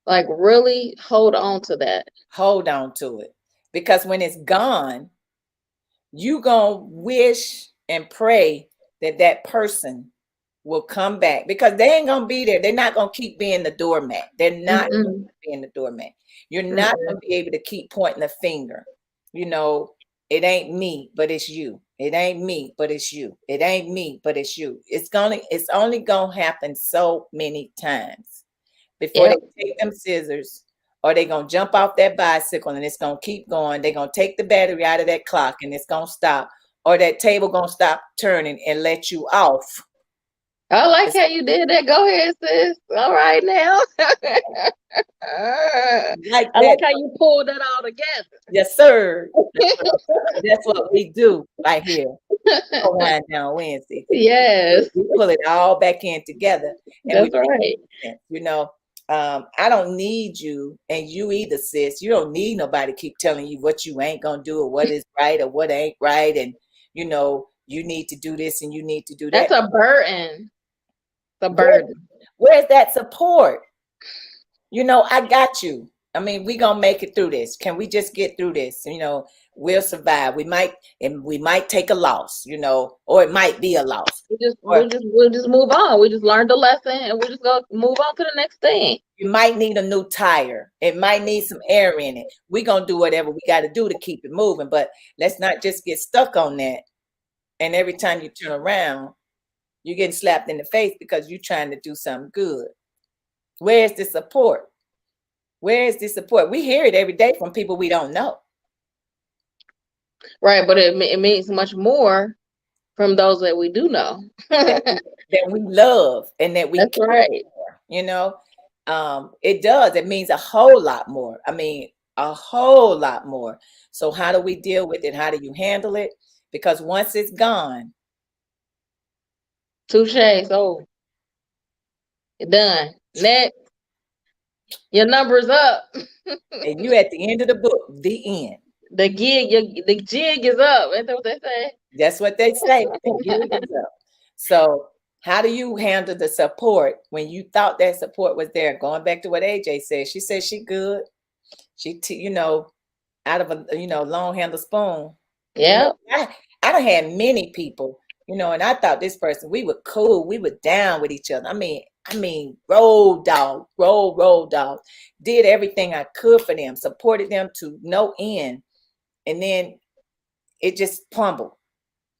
Speaker 2: Like really hold on to that.
Speaker 1: hold on to it. Because when it's gone, you gonna wish and pray that that person will come back because they ain't gonna be there. They're not gonna keep being the doormat. They're not
Speaker 2: Mm-mm.
Speaker 1: being the doormat. You're not
Speaker 2: Mm-mm.
Speaker 1: gonna be able to keep pointing a finger. You know, it ain't me, but it's you. It ain't me, but it's you. It ain't me, but it's you. It's only gonna happen so many times before they
Speaker 2: Yep.
Speaker 1: take them scissors or they gonna jump off that bicycle and it's gonna keep going. They're gonna take the battery out of that clock and it's gonna stop, or that table gonna stop turning and let you off.
Speaker 2: I like
Speaker 1: It's
Speaker 2: how you did that. Go ahead, sis. All right now.
Speaker 1: like
Speaker 2: I like
Speaker 1: that.
Speaker 2: how you pulled that all together.
Speaker 1: Yes, sir. That's what we do right here. Wind down Wednesday.
Speaker 2: Yes,
Speaker 1: We pull it all back in together and we
Speaker 2: that's right.
Speaker 1: sense. I don't need you and you either, sis. You don't need nobody keep telling you what you ain't gonna do or what is right or what ain't right. And you need to do this and you need to do
Speaker 2: That's
Speaker 1: that.
Speaker 2: a burden. The
Speaker 1: Where,
Speaker 2: burden.
Speaker 1: where's that support? I got you. I mean, we gonna make it through this. Can we just get through this? We'll survive. We might take a loss, or it might be a loss. Or
Speaker 2: We'll just move on. We just learned the lesson and we're just gonna move on to the next thing.
Speaker 1: you might need a new tire. It might need some air in it. We're gonna do whatever we gotta do to keep it moving. But let's not just get stuck on that. And every time you turn around, you're getting slapped in the face because you're trying to do something good. Where's the support? Where is the support? We hear it every day from people we don't know.
Speaker 2: Right, but it means much more from those that we do know.
Speaker 1: That we love and that we
Speaker 2: That's
Speaker 1: care
Speaker 2: right.
Speaker 1: for, it does. It means a whole lot more. I mean, a whole lot more. So how do we deal with it? How do you handle it? Because once it's gone,
Speaker 2: Touche. So you're done. Next, your number's up.
Speaker 1: and you at the end of the book, the end.
Speaker 2: The jig is up. Ain't that what they say?
Speaker 1: That's what they say. The gig is up. So how do you handle the support when you thought that support was there? Going back to what AJ said, she said she good. Out of a long handle spoon.
Speaker 2: Yeah.
Speaker 1: I done had many people, and I thought this person, we were cool, we were down with each other. I mean, roll dog, did everything I could for them, supported them to no end, and then it just crumbled.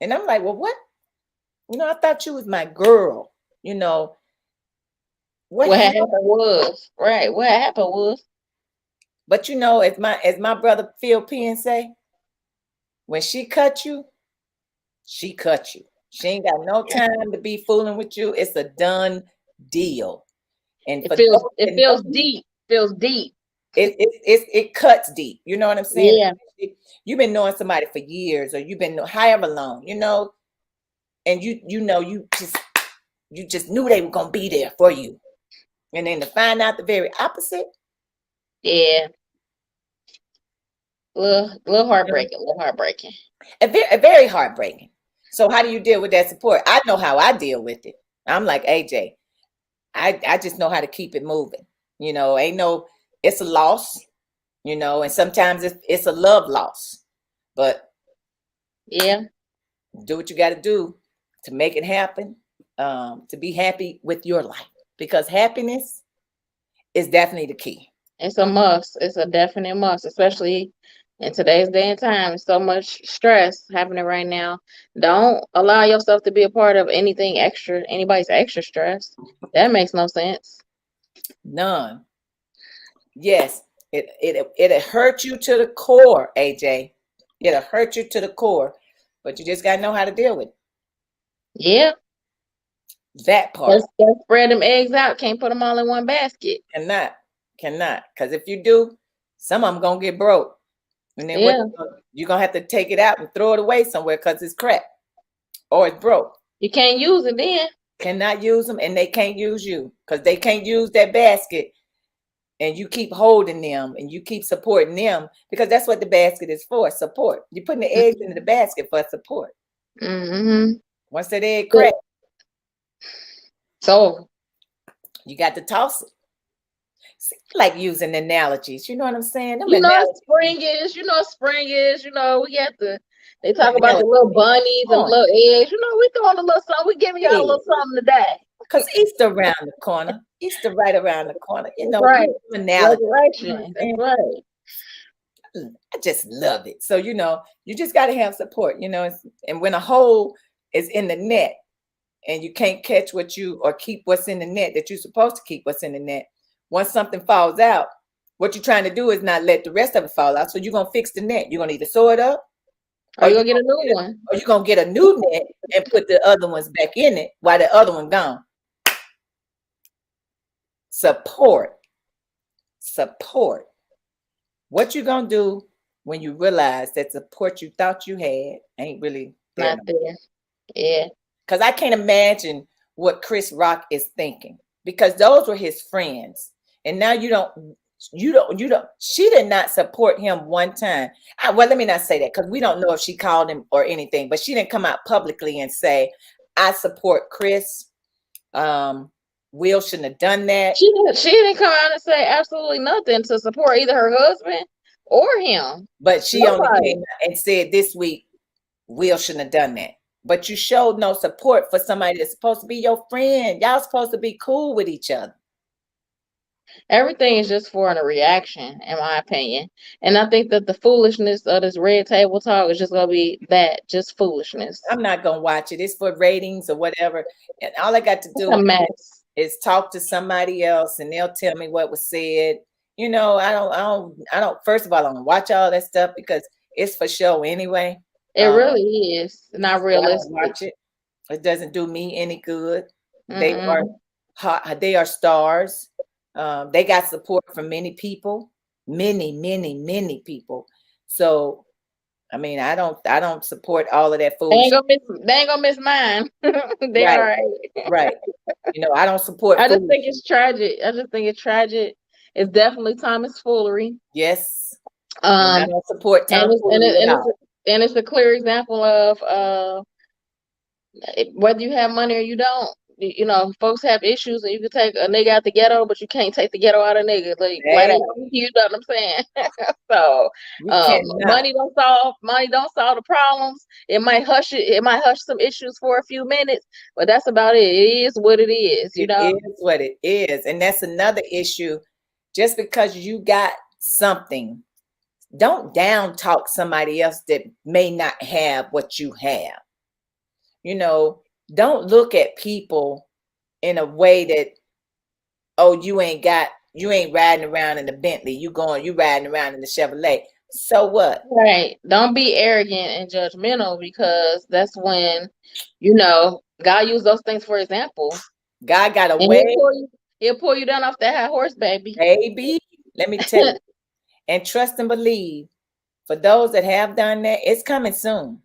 Speaker 1: And I'm like, well, what? I thought you was my girl. What
Speaker 2: What
Speaker 1: happened?
Speaker 2: happened was right. What happened was
Speaker 1: But as my brother Phil Penn say, when she cut you, she cut you. She ain't got no time to be fooling with you. It's a done deal. And for those
Speaker 2: it
Speaker 1: that
Speaker 2: feels
Speaker 1: know,
Speaker 2: deep. Feels deep.
Speaker 1: it cuts deep. You know what I'm saying?
Speaker 2: Yeah.
Speaker 1: You've been knowing somebody for years, or you've been however long, and you just knew they were gonna be there for you, and then to find out the very opposite.
Speaker 2: Yeah. Little heartbreaking. Little heartbreaking.
Speaker 1: Very heartbreaking. So how do you deal with that support? I know how I deal with it. I'm like AJ. I just know how to keep it moving. It's a loss, and sometimes it's a love loss. But
Speaker 2: Yeah.
Speaker 1: do what you got to do to make it happen, to be happy with your life, because happiness is definitely the key.
Speaker 2: It's a must. It's a definite must, especially in today's day and time. So much stress happening right now. Don't allow yourself to be a part of anybody's extra stress. That makes no sense.
Speaker 1: None. Yes, it'll hurt you to the core, AJ. It'll hurt you to the core, but you just gotta know how to deal with it.
Speaker 2: Yeah.
Speaker 1: That part.
Speaker 2: Let's spread them eggs out. Can't put them all in one basket.
Speaker 1: Cannot, because if you do, some of them gonna get broke, and then
Speaker 2: Yeah.
Speaker 1: You're gonna have to take it out and throw it away somewhere because it's crap or it's broke.
Speaker 2: You can't use it then.
Speaker 1: Cannot use them, and they can't use you because they can't use that basket. And you keep holding them and you keep supporting them because that's what the basket is for, support. You're putting the eggs into the basket for support.
Speaker 2: Mm-hmm.
Speaker 1: Once that egg cracks,
Speaker 2: so
Speaker 1: you got to toss it. See, I like using analogies. You know what I'm saying? Them
Speaker 2: spring
Speaker 1: analogies.
Speaker 2: is. We got they talk about the little bunnies and little eggs. We throwing a little something. We giving y'all a little something today.
Speaker 1: Because Easter around the corner. Easter right around the corner.
Speaker 2: Right.
Speaker 1: Resurrection.
Speaker 2: Right.
Speaker 1: I just love it. So, you just got to have support, and when a hole is in the net and you can't catch or keep what's in the net that you're supposed to keep what's in the net, once something falls out, what you're trying to do is not let the rest of it fall out. So you're going to fix the net. You're going to either sew it up
Speaker 2: or you're going to get a new one.
Speaker 1: Or you're going to get a new net and put the other ones back in it while the other one gone. Support. What you going to do when you realize that support you thought you had ain't really
Speaker 2: not there? Yeah.
Speaker 1: Because I can't imagine what Chris Rock is thinking, because those were his friends. And now she did not support him one time. Well, let me not say that because we don't know if she called him or anything, but she didn't come out publicly and say, I support Chris. Will shouldn't have done that.
Speaker 2: She didn't come out and say absolutely nothing to support either her husband or him.
Speaker 1: But she only came out and said this week, Will shouldn't have done that. But you showed no support for somebody that's supposed to be your friend. Y'all supposed to be cool with each other.
Speaker 2: Everything is just for a reaction, in my opinion. And I think that the foolishness of this red table talk is just going to be that, just foolishness.
Speaker 1: I'm not going to watch it. It's for ratings or whatever. And all I got to do is talk to somebody else and they'll tell me what was said. I don't, first of all, I don't watch all that stuff because it's for show anyway.
Speaker 2: It really is not realistic.
Speaker 1: Watch it. It doesn't do me any good. They are stars. They got support from many people, many people. So, I mean, I don't support all of that food.
Speaker 2: They ain't gonna miss mine. They
Speaker 1: right. Right. I don't support.
Speaker 2: I just think it's tragic. It's definitely Thomas foolery.
Speaker 1: Yes. I don't support Thomas
Speaker 2: and it's a clear example of whether you have money or you don't. Folks have issues, and you can take a nigga out the ghetto, but you can't take the ghetto out of nigga. You know what I'm saying? So money don't solve the problems. It might hush some issues for a few minutes, but that's about it. It is what it is. It
Speaker 1: is what it is, and that's another issue. Just because you got something, don't down talk somebody else that may not have what you have. Don't look at people in a way that, you ain't riding around in the Bentley, you riding around in the Chevrolet. So what?
Speaker 2: Right. Don't be arrogant and judgmental, because that's when, God used those things for example.
Speaker 1: God got a way.
Speaker 2: He'll pull you down off that high horse, baby.
Speaker 1: Baby, let me tell you. And trust and believe, for those that have done that, it's coming soon.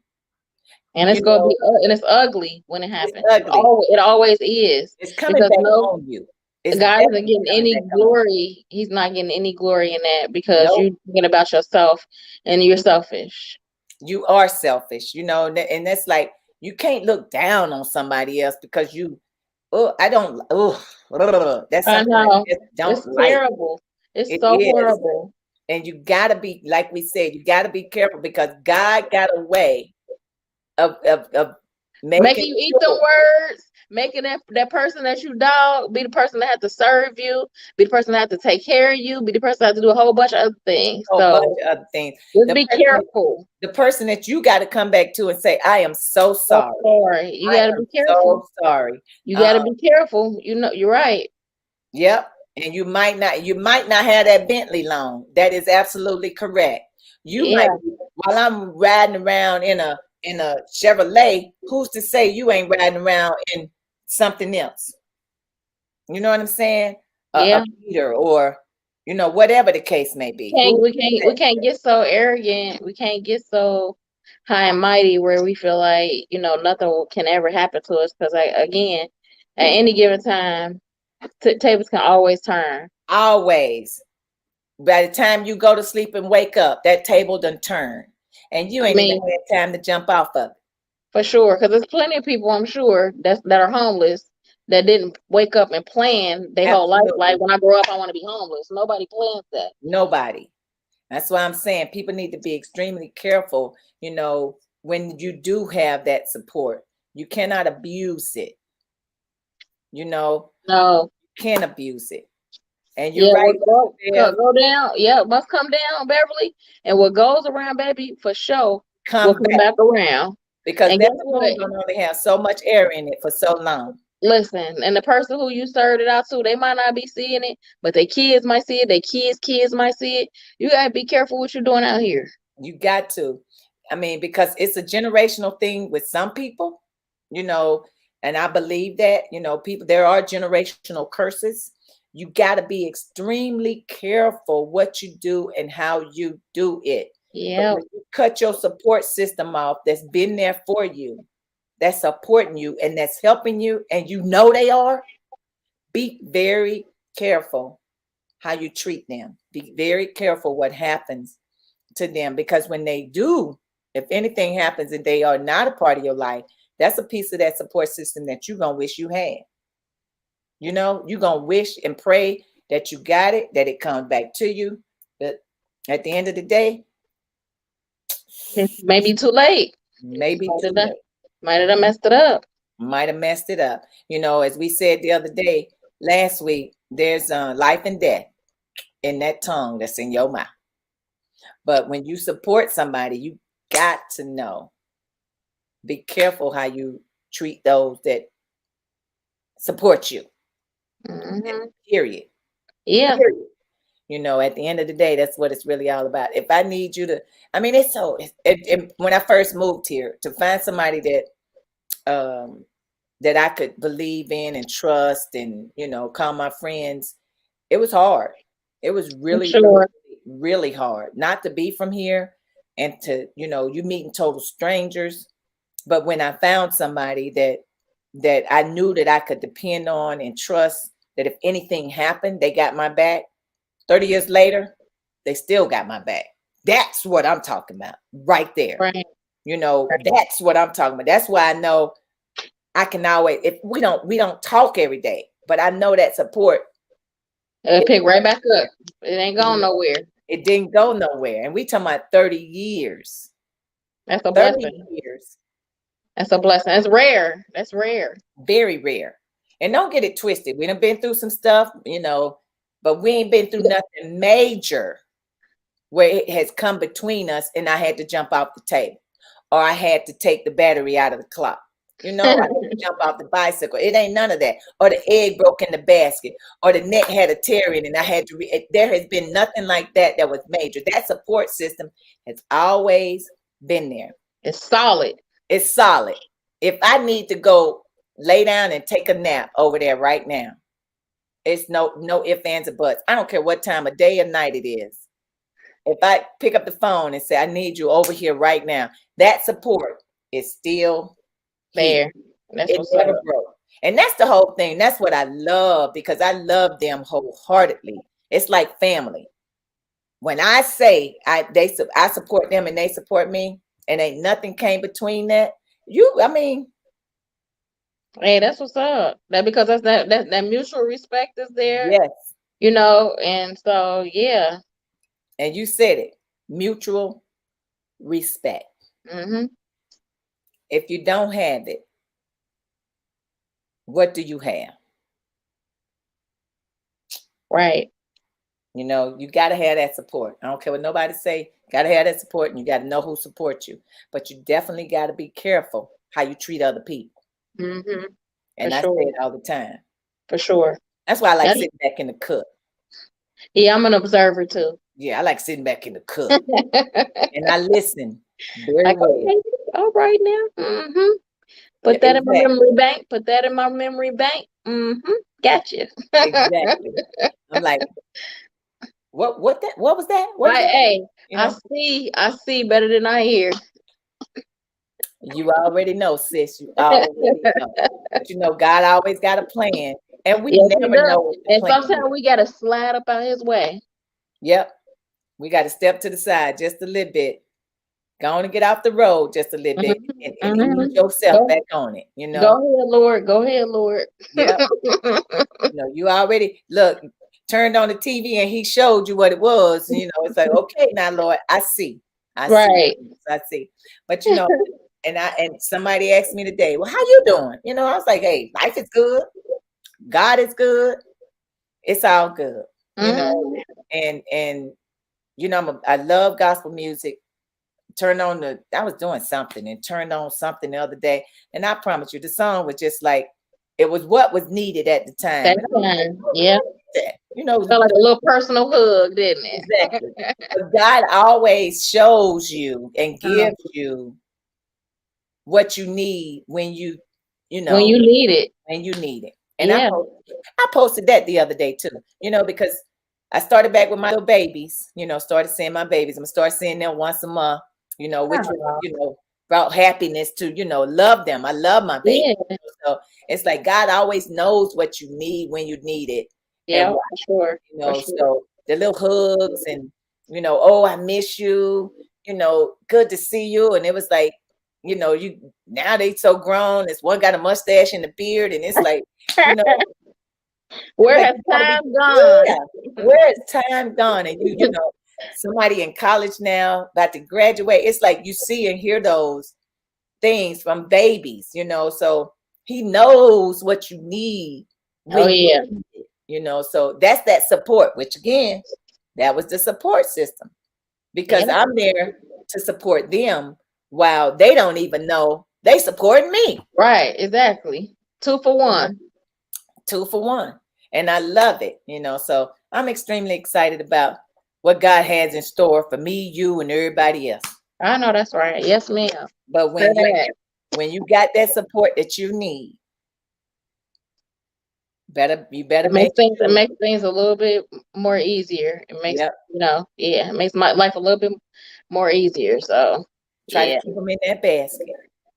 Speaker 2: And it's going to be, and it's ugly when it happens. It always is.
Speaker 1: It's coming back on you.
Speaker 2: God isn't getting any glory. He's not getting any glory in that, because you're thinking about yourself and you're selfish.
Speaker 1: You are selfish, and that's like, you can't look down on somebody else because that's something I don't
Speaker 2: it's terrible. It's so horrible.
Speaker 1: And you got to be, like we said, you got to be careful, because God got a way of making
Speaker 2: you eat the words, making that person that you dog be the person that has to serve you, be the person that has to take care of you, be the person that has to do a whole bunch of other things. Just be careful.
Speaker 1: The person that you got to come back to and say, I am so sorry.
Speaker 2: You got to be careful.
Speaker 1: So sorry.
Speaker 2: You got to be careful. You're right.
Speaker 1: Yep. And you might not have that Bentley loan. That is absolutely correct. Might, while I'm riding around in a Chevrolet, who's to say you ain't riding around in something else? You know what I'm saying? A Peter or whatever the case may be.
Speaker 2: We can't get so arrogant. We can't get so high and mighty where we feel like, nothing can ever happen to us. Because again, at any given time, tables can always turn.
Speaker 1: Always. By the time you go to sleep and wake up, that table done turned. And you ain't even had time to jump off of it.
Speaker 2: For sure. Because there's plenty of people, I'm sure, that are homeless that didn't wake up and plan their whole life. Like, when I grow up, I want to be homeless. Nobody plans that.
Speaker 1: Nobody. That's why I'm saying people need to be extremely careful, when you do have that support. You cannot abuse it.
Speaker 2: No.
Speaker 1: You can't abuse it. And you're right.
Speaker 2: Go down. Yeah, must come down, Beverly. And what goes around, baby, for sure, will come back around.
Speaker 1: Because that balloon don't only have so much air in it for so long.
Speaker 2: Listen, and the person who you served it out to, they might not be seeing it, but their kids might see it. Their kids might see it. You gotta be careful what you're doing out here.
Speaker 1: You got to. I mean, because it's a generational thing with some people, and I believe that, people, there are generational curses. You got to be extremely careful what you do and how you do it.
Speaker 2: Yeah.
Speaker 1: When you cut your support system off that's been there for you, that's supporting you and that's helping you, and they are, be very careful how you treat them. Be very careful what happens to them, because when they do, if anything happens and they are not a part of your life, that's a piece of that support system that you're going to wish you had. You're going to wish and pray that you got it, that it comes back to you. But at the end of the day,
Speaker 2: it may be too late.
Speaker 1: Maybe too late.
Speaker 2: Might have messed it up.
Speaker 1: Might have messed it up. As we said the other day, last week, there's life and death in that tongue that's in your mouth. But when you support somebody, you got to know. Be careful how you treat those that support you.
Speaker 2: Mm-hmm.
Speaker 1: Period.
Speaker 2: Yeah.
Speaker 1: Period. At the end of the day, that's what it's really all about. If I need you to, I mean, it's so, when I first moved here, to find somebody that I could believe in and trust and, call my friends, it was hard. It was really, really, really hard not to be from here and to, you meeting total strangers. But when I found somebody that I knew that I could depend on and trust, that if anything happened, they got my back. 30 years later, they still got my back. That's what I'm talking about right there.
Speaker 2: Right.
Speaker 1: That's what I'm talking about. That's why I know I can always, if we don't talk every day, but I know that support.
Speaker 2: It'll pick right back up. It ain't going nowhere.
Speaker 1: It didn't go nowhere. And we talking about 30 years.
Speaker 2: That's a blessing. 30
Speaker 1: years.
Speaker 2: That's a blessing. That's rare. That's rare.
Speaker 1: Very rare. And don't get it twisted. We done been through some stuff, but we ain't been through nothing major where it has come between us and I had to jump off the table, or I had to take the battery out of the clock. I had to jump off the bicycle. It ain't none of that. Or the egg broke in the basket, or the net had a tear in it and I had to there has been nothing like that was major. That support system has always been there.
Speaker 2: It's solid.
Speaker 1: It's solid. If I need to go lay down and take a nap over there right now, it's no ifs, ands, or buts. I don't care what time of day or night it is. If I pick up the phone and say, I need you over here right now, that support is still
Speaker 2: there.
Speaker 1: It never broke. And that's the whole thing. That's what I love, because I love them wholeheartedly. It's like family. When I say I support them and they support me, and ain't nothing came between that,
Speaker 2: hey, that's what's up. Because that's that mutual respect is there.
Speaker 1: Yes.
Speaker 2: And so, yeah.
Speaker 1: And you said it, mutual respect.
Speaker 2: Mm-hmm.
Speaker 1: If you don't have it, what do you have?
Speaker 2: Right.
Speaker 1: You got to have that support. I don't care what nobody say. Got to have that support, and you got to know who supports you. But you definitely got to be careful how you treat other people.
Speaker 2: Mm-hmm.
Speaker 1: And I say it all the time.
Speaker 2: For sure.
Speaker 1: That's why I like sitting back in the cup.
Speaker 2: Yeah, I'm an observer too.
Speaker 1: Yeah, I like sitting back in the cup. And I listen very well.
Speaker 2: Okay, all right now. Mm-hmm. Put that in my memory bank. Put that in my memory bank. Mm-hmm. Gotcha.
Speaker 1: Exactly. I'm like, what was that? What is that?
Speaker 2: Hey,
Speaker 1: You know,
Speaker 2: I see better than I hear.
Speaker 1: you already know, sis. You already know. But you know, God always got a plan, and we
Speaker 2: Yes, he
Speaker 1: never
Speaker 2: does.
Speaker 1: know what the
Speaker 2: And
Speaker 1: plan
Speaker 2: sometimes
Speaker 1: is.
Speaker 2: we gotta slide up out his way.
Speaker 1: Yep, we got to step to the side just a little bit. Go on and get off the road just a little bit,
Speaker 2: Mhm,
Speaker 1: and ease
Speaker 2: mhm.
Speaker 1: yourself
Speaker 2: Go,
Speaker 1: back on it. You
Speaker 2: go
Speaker 1: know.
Speaker 2: ahead, Lord. Go ahead, Lord.
Speaker 1: Yep. You know, you already look turned on the TV and he showed you what it was. You know, it's like, okay, now Lord, I see. I see.
Speaker 2: Right.
Speaker 1: I see. But you know, and somebody asked me today, well, how you doing? You know, I was like, hey, life is good. God is good. It's all good. You know,
Speaker 2: Mhm.
Speaker 1: and you know, I love gospel music. I was doing something and turned on something the other day. And I promise you, the song was just like, it was what was needed at the time.
Speaker 2: That
Speaker 1: And I was like,
Speaker 2: time. Yeah.
Speaker 1: what is that? You know,
Speaker 2: Felt like a little personal hug, didn't it?
Speaker 1: exactly. But God always shows you and
Speaker 2: Um,
Speaker 1: gives you what you need you
Speaker 2: when
Speaker 1: know,
Speaker 2: you need it.
Speaker 1: when you need it. And
Speaker 2: Yeah.
Speaker 1: I posted that the other day too, you know, because I started back with my little babies, you know, started seeing my babies. I'm gonna start seeing them once a month, you know, which was,
Speaker 2: Oh,
Speaker 1: you know, brought happiness to, you know, love them. I love my baby.
Speaker 2: yeah.
Speaker 1: So it's like God always knows what you need when you need it. And
Speaker 2: Yeah, for sure.
Speaker 1: you
Speaker 2: For
Speaker 1: know,
Speaker 2: sure.
Speaker 1: so the little hugs and, you know, oh, I miss you, you know, good to see you. And it was like, you know, you now they so grown. It's one got a mustache and a beard, and it's like, you know, it's
Speaker 2: Where
Speaker 1: like
Speaker 2: has
Speaker 1: you gotta be,
Speaker 2: time gone?
Speaker 1: yeah, where is time gone? And you know, somebody in college now about to graduate, it's like you see and hear those things from babies, you know. So he knows what you need
Speaker 2: Oh
Speaker 1: when you
Speaker 2: yeah.
Speaker 1: need it, you know. So that's that support, which again, that was the support system because
Speaker 2: Yeah.
Speaker 1: I'm there to support them while they don't even know they support me.
Speaker 2: Right. Exactly. Two for
Speaker 1: You know,
Speaker 2: one.
Speaker 1: 2 for 1. And I love it, you know. So I'm extremely excited about what God has in store for me, you, and everybody else.
Speaker 2: I know that's right. Yes, ma'am.
Speaker 1: But
Speaker 2: Say that.
Speaker 1: when you got that support that you need, you better make
Speaker 2: It
Speaker 1: sure.
Speaker 2: makes things a little bit more easier. It makes,
Speaker 1: Yep.
Speaker 2: yeah, it makes my life a little bit more easier. So
Speaker 1: Try to
Speaker 2: yeah.
Speaker 1: keep them in that basket.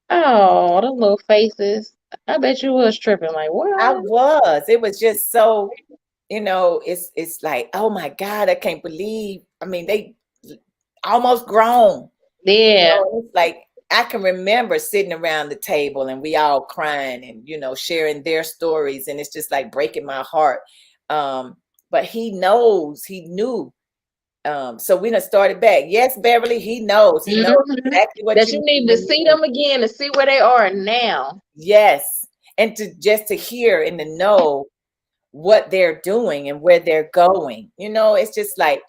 Speaker 2: Oh, the little faces. I bet you was tripping like,
Speaker 1: I
Speaker 2: what?
Speaker 1: was. It was just so, you know, it's like, oh my God, I can't believe. I mean, they almost grown. You
Speaker 2: Yeah.
Speaker 1: know, it's like I can remember sitting around the table and we all crying and, you know, sharing their stories, and it's just like breaking my heart. Um, but he knew. So we done started back. Yes, Beverly, he knows
Speaker 2: Mhm.
Speaker 1: exactly what
Speaker 2: That
Speaker 1: you
Speaker 2: you
Speaker 1: need
Speaker 2: need to
Speaker 1: when you
Speaker 2: see
Speaker 1: need
Speaker 2: them
Speaker 1: it.
Speaker 2: again and see where they are now.
Speaker 1: Yes. And to just to hear and to know what they're doing and where they're going. You know, it's just like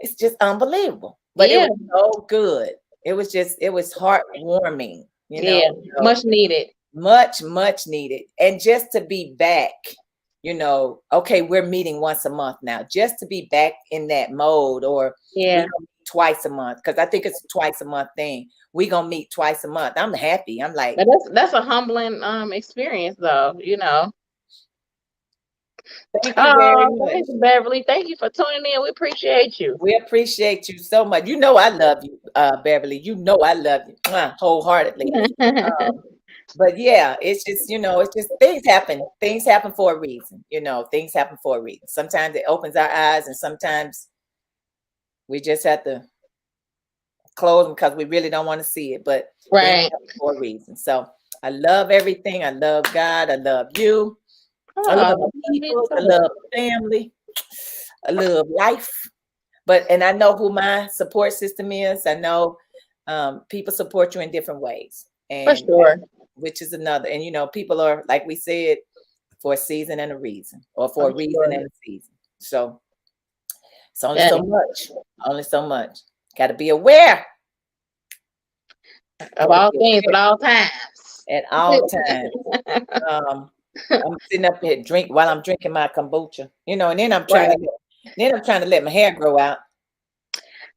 Speaker 1: it's just unbelievable. But it
Speaker 2: Yeah.
Speaker 1: was so good. It was heartwarming, you know.
Speaker 2: Yeah.
Speaker 1: So
Speaker 2: Much needed.
Speaker 1: much, much needed. And just to be back, you know, okay, we're meeting once a month now. Just to be back in that mode, or we
Speaker 2: Yeah.
Speaker 1: gonna meet twice a month, because I think it's a twice a month thing. We gonna meet twice a month. I'm happy. I'm like,
Speaker 2: But that's a humbling experience though, you know.
Speaker 1: thank you very
Speaker 2: Oh,
Speaker 1: much.
Speaker 2: thank you, Beverly. Thank you for tuning in. We appreciate you.
Speaker 1: We appreciate you so much. You know I love you, Beverly. You know I love you wholeheartedly. Um, but yeah, it's just, you know, it's just things happen. Things happen for a reason. You know, things happen for a reason. Sometimes it opens our eyes, and sometimes we just have to close them because we really don't want to see it. But things
Speaker 2: Right.
Speaker 1: happen for a reason. So I love everything. I love God. I love you. I love
Speaker 2: Oh,
Speaker 1: people. I love family. I love life. And I know who my support system is. I know people support you in different ways,
Speaker 2: for
Speaker 1: and
Speaker 2: sure.
Speaker 1: which is another. And you know, people are, like we said, for a season and a reason, or for
Speaker 2: For
Speaker 1: a reason
Speaker 2: sure.
Speaker 1: and a season. So it's only
Speaker 2: Yeah.
Speaker 1: so much. Only so much. Got to be aware.
Speaker 2: Of
Speaker 1: Got to
Speaker 2: all
Speaker 1: be
Speaker 2: things at
Speaker 1: aware
Speaker 2: all times.
Speaker 1: at all times. Um, I'm sitting up here while I'm drinking my kombucha, you know, and
Speaker 2: Right.
Speaker 1: then I'm trying to let my hair grow out.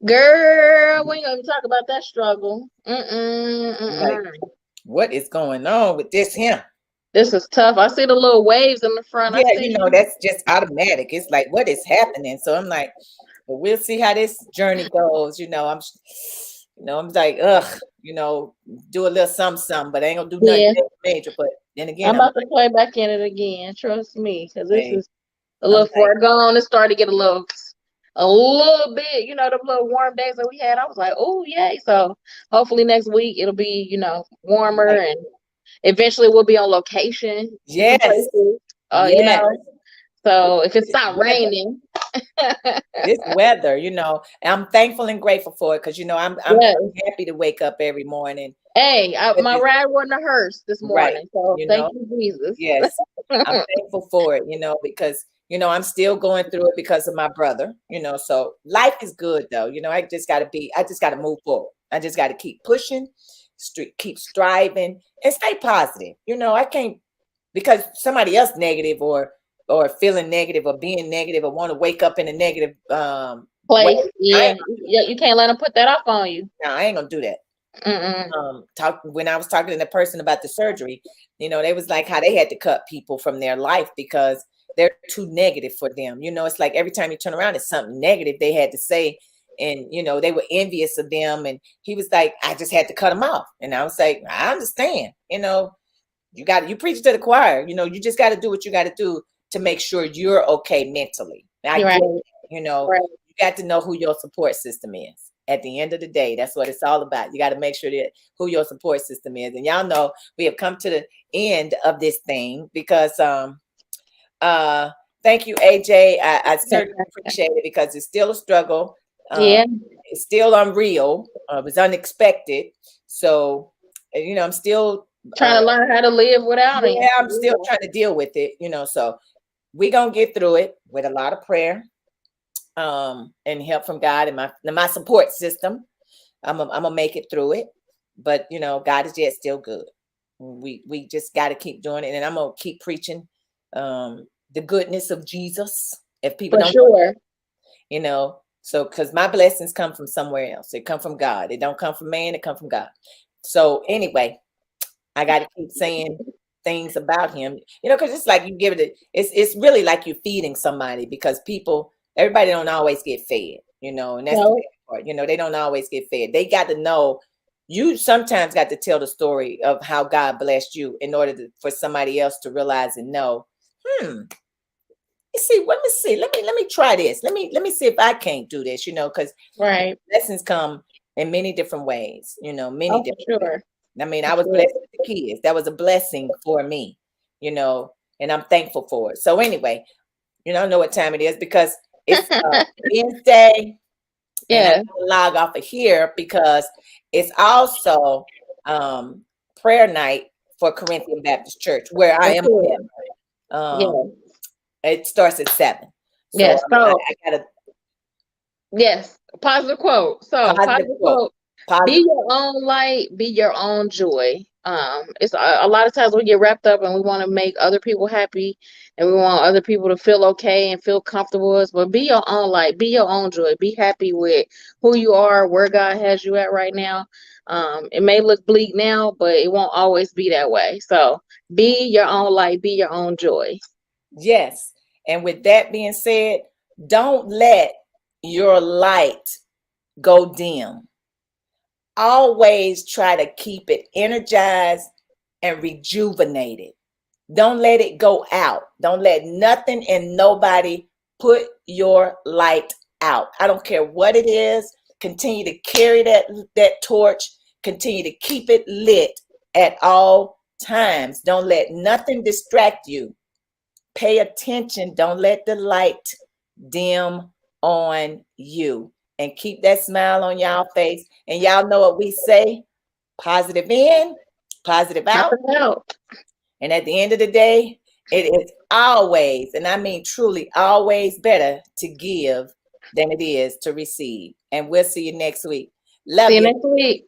Speaker 2: Girl, we ain't gonna talk about that struggle. Mm-mm,
Speaker 1: Like,
Speaker 2: mm-mm.
Speaker 1: what is going on with this here?
Speaker 2: This is tough. I see the little waves in the front. I
Speaker 1: Yeah,
Speaker 2: see
Speaker 1: that's just automatic. It's like, what is happening? So I'm like, well, we'll see how this journey goes. I'm like, ugh, do a little something, but I ain't gonna do nothing
Speaker 2: yeah.
Speaker 1: major. But then again,
Speaker 2: I'm
Speaker 1: I'm
Speaker 2: about to play back in it again. Trust me, because this
Speaker 1: like,
Speaker 2: is a
Speaker 1: I'm
Speaker 2: little
Speaker 1: like,
Speaker 2: far gone. It started to get a little bit, the little warm days that we had. I was like, oh yay! So hopefully next week it'll be, warmer,
Speaker 1: like,
Speaker 2: and eventually we'll be on location in some
Speaker 1: yes,
Speaker 2: places.
Speaker 1: yes.
Speaker 2: So if it
Speaker 1: This
Speaker 2: stopped
Speaker 1: weather,
Speaker 2: raining,
Speaker 1: this weather, and I'm thankful and grateful for it because I'm
Speaker 2: yes.
Speaker 1: happy to wake up every morning.
Speaker 2: Hey,
Speaker 1: With
Speaker 2: my
Speaker 1: this,
Speaker 2: ride wasn't a hearse this
Speaker 1: right,
Speaker 2: morning, so
Speaker 1: you
Speaker 2: thank
Speaker 1: know.
Speaker 2: you, Jesus.
Speaker 1: Yes, I'm thankful for it, because I'm still going through it because of my brother, so life is good though. I just gotta move forward. I just gotta keep pushing, keep striving and stay positive. I can't because somebody else negative or feeling negative or being negative or want to wake up in a negative way.
Speaker 2: Place,
Speaker 1: I
Speaker 2: yeah,
Speaker 1: ain't,
Speaker 2: you can't let them put that off on you.
Speaker 1: no, I ain't gonna do that.
Speaker 2: Mm-mm.
Speaker 1: Talk when I was talking to the person about the surgery, they was like how they had to cut people from their life because they're too negative for them. It's like every time you turn around, it's something negative they had to say, and they were envious of them. And he was like, I just had to cut them off, and I was like, I understand. You preach to the choir. You just got to do what you got to do to make sure you're okay mentally. I
Speaker 2: You're
Speaker 1: get
Speaker 2: right,
Speaker 1: it.
Speaker 2: right.
Speaker 1: You got to know who your support system is. At the end of the day, that's what it's all about. You got to make sure that who your support system is. And y'all know we have come to the end of this thing because thank you, AJ. I certainly appreciate it because it's still a struggle.
Speaker 2: Yeah,
Speaker 1: It's still unreal. It was unexpected. So I'm still
Speaker 2: trying to learn how to live without it.
Speaker 1: yeah, I'm still trying to deal with it, so we're gonna get through it with a lot of prayer, and help from God and my support system. I'm gonna make it through it. But God is yet still good. We just gotta keep doing it, and I'm gonna keep preaching the goodness of Jesus. If people
Speaker 2: For
Speaker 1: don't,
Speaker 2: sure.
Speaker 1: so because my blessings come from somewhere else. They come from God. It don't come from man, it come from God. So anyway, I got to keep saying things about him, because it's like you give it's really like you're feeding somebody because everybody don't always get fed, and that's the
Speaker 2: No,
Speaker 1: bad part. They don't always get fed. They got to know you sometimes got to tell the story of how God blessed you in order for somebody else to realize and know, let me see, let me try this. Let me see if I can't do this, because
Speaker 2: right.
Speaker 1: lessons come in many different ways, many
Speaker 2: Oh, for
Speaker 1: different ways.
Speaker 2: sure.
Speaker 1: I mean,
Speaker 2: For
Speaker 1: I was
Speaker 2: sure.
Speaker 1: blessed with the kids. That was a blessing for me, and I'm thankful for it. So anyway, I know what time it is because it's Wednesday, and I'm
Speaker 2: Yeah.
Speaker 1: gonna log off of here because it's also prayer night for Corinthian Baptist Church where I
Speaker 2: For
Speaker 1: am a
Speaker 2: sure.
Speaker 1: member. Um,
Speaker 2: Yeah.
Speaker 1: it starts at 7, so
Speaker 2: Yes.
Speaker 1: I,
Speaker 2: So,
Speaker 1: I got a
Speaker 2: yes. Positive quote. So,
Speaker 1: positive
Speaker 2: positive
Speaker 1: quote.
Speaker 2: quote. Be
Speaker 1: Positive.
Speaker 2: your own light. Be your own joy. It's a lot of times we get wrapped up and we want to make other people happy, and we want other people to feel okay and feel comfortable with us. But be your own light. Be your own joy. Be happy with who you are, where God has you at right now. It may look bleak now, but it won't always be that way. So, be your own light. Be your own joy.
Speaker 1: Yes. And with that being said, don't let your light go dim. Always try to keep it energized and rejuvenated. Don't let it go out. Don't let nothing and nobody put your light out. I don't care what it is. Continue to carry that torch. Continue to keep it lit at all times. Don't let nothing distract you. Pay attention. Don't let the light dim on you. And keep that smile on y'all face. And y'all know what we say: positive in, positive out.
Speaker 2: Nothing else.
Speaker 1: And at the end of the day, it is always, and I mean truly always, better to give than it is to receive. And we'll see you next week.
Speaker 2: See
Speaker 1: Love
Speaker 2: you
Speaker 1: you.
Speaker 2: next week.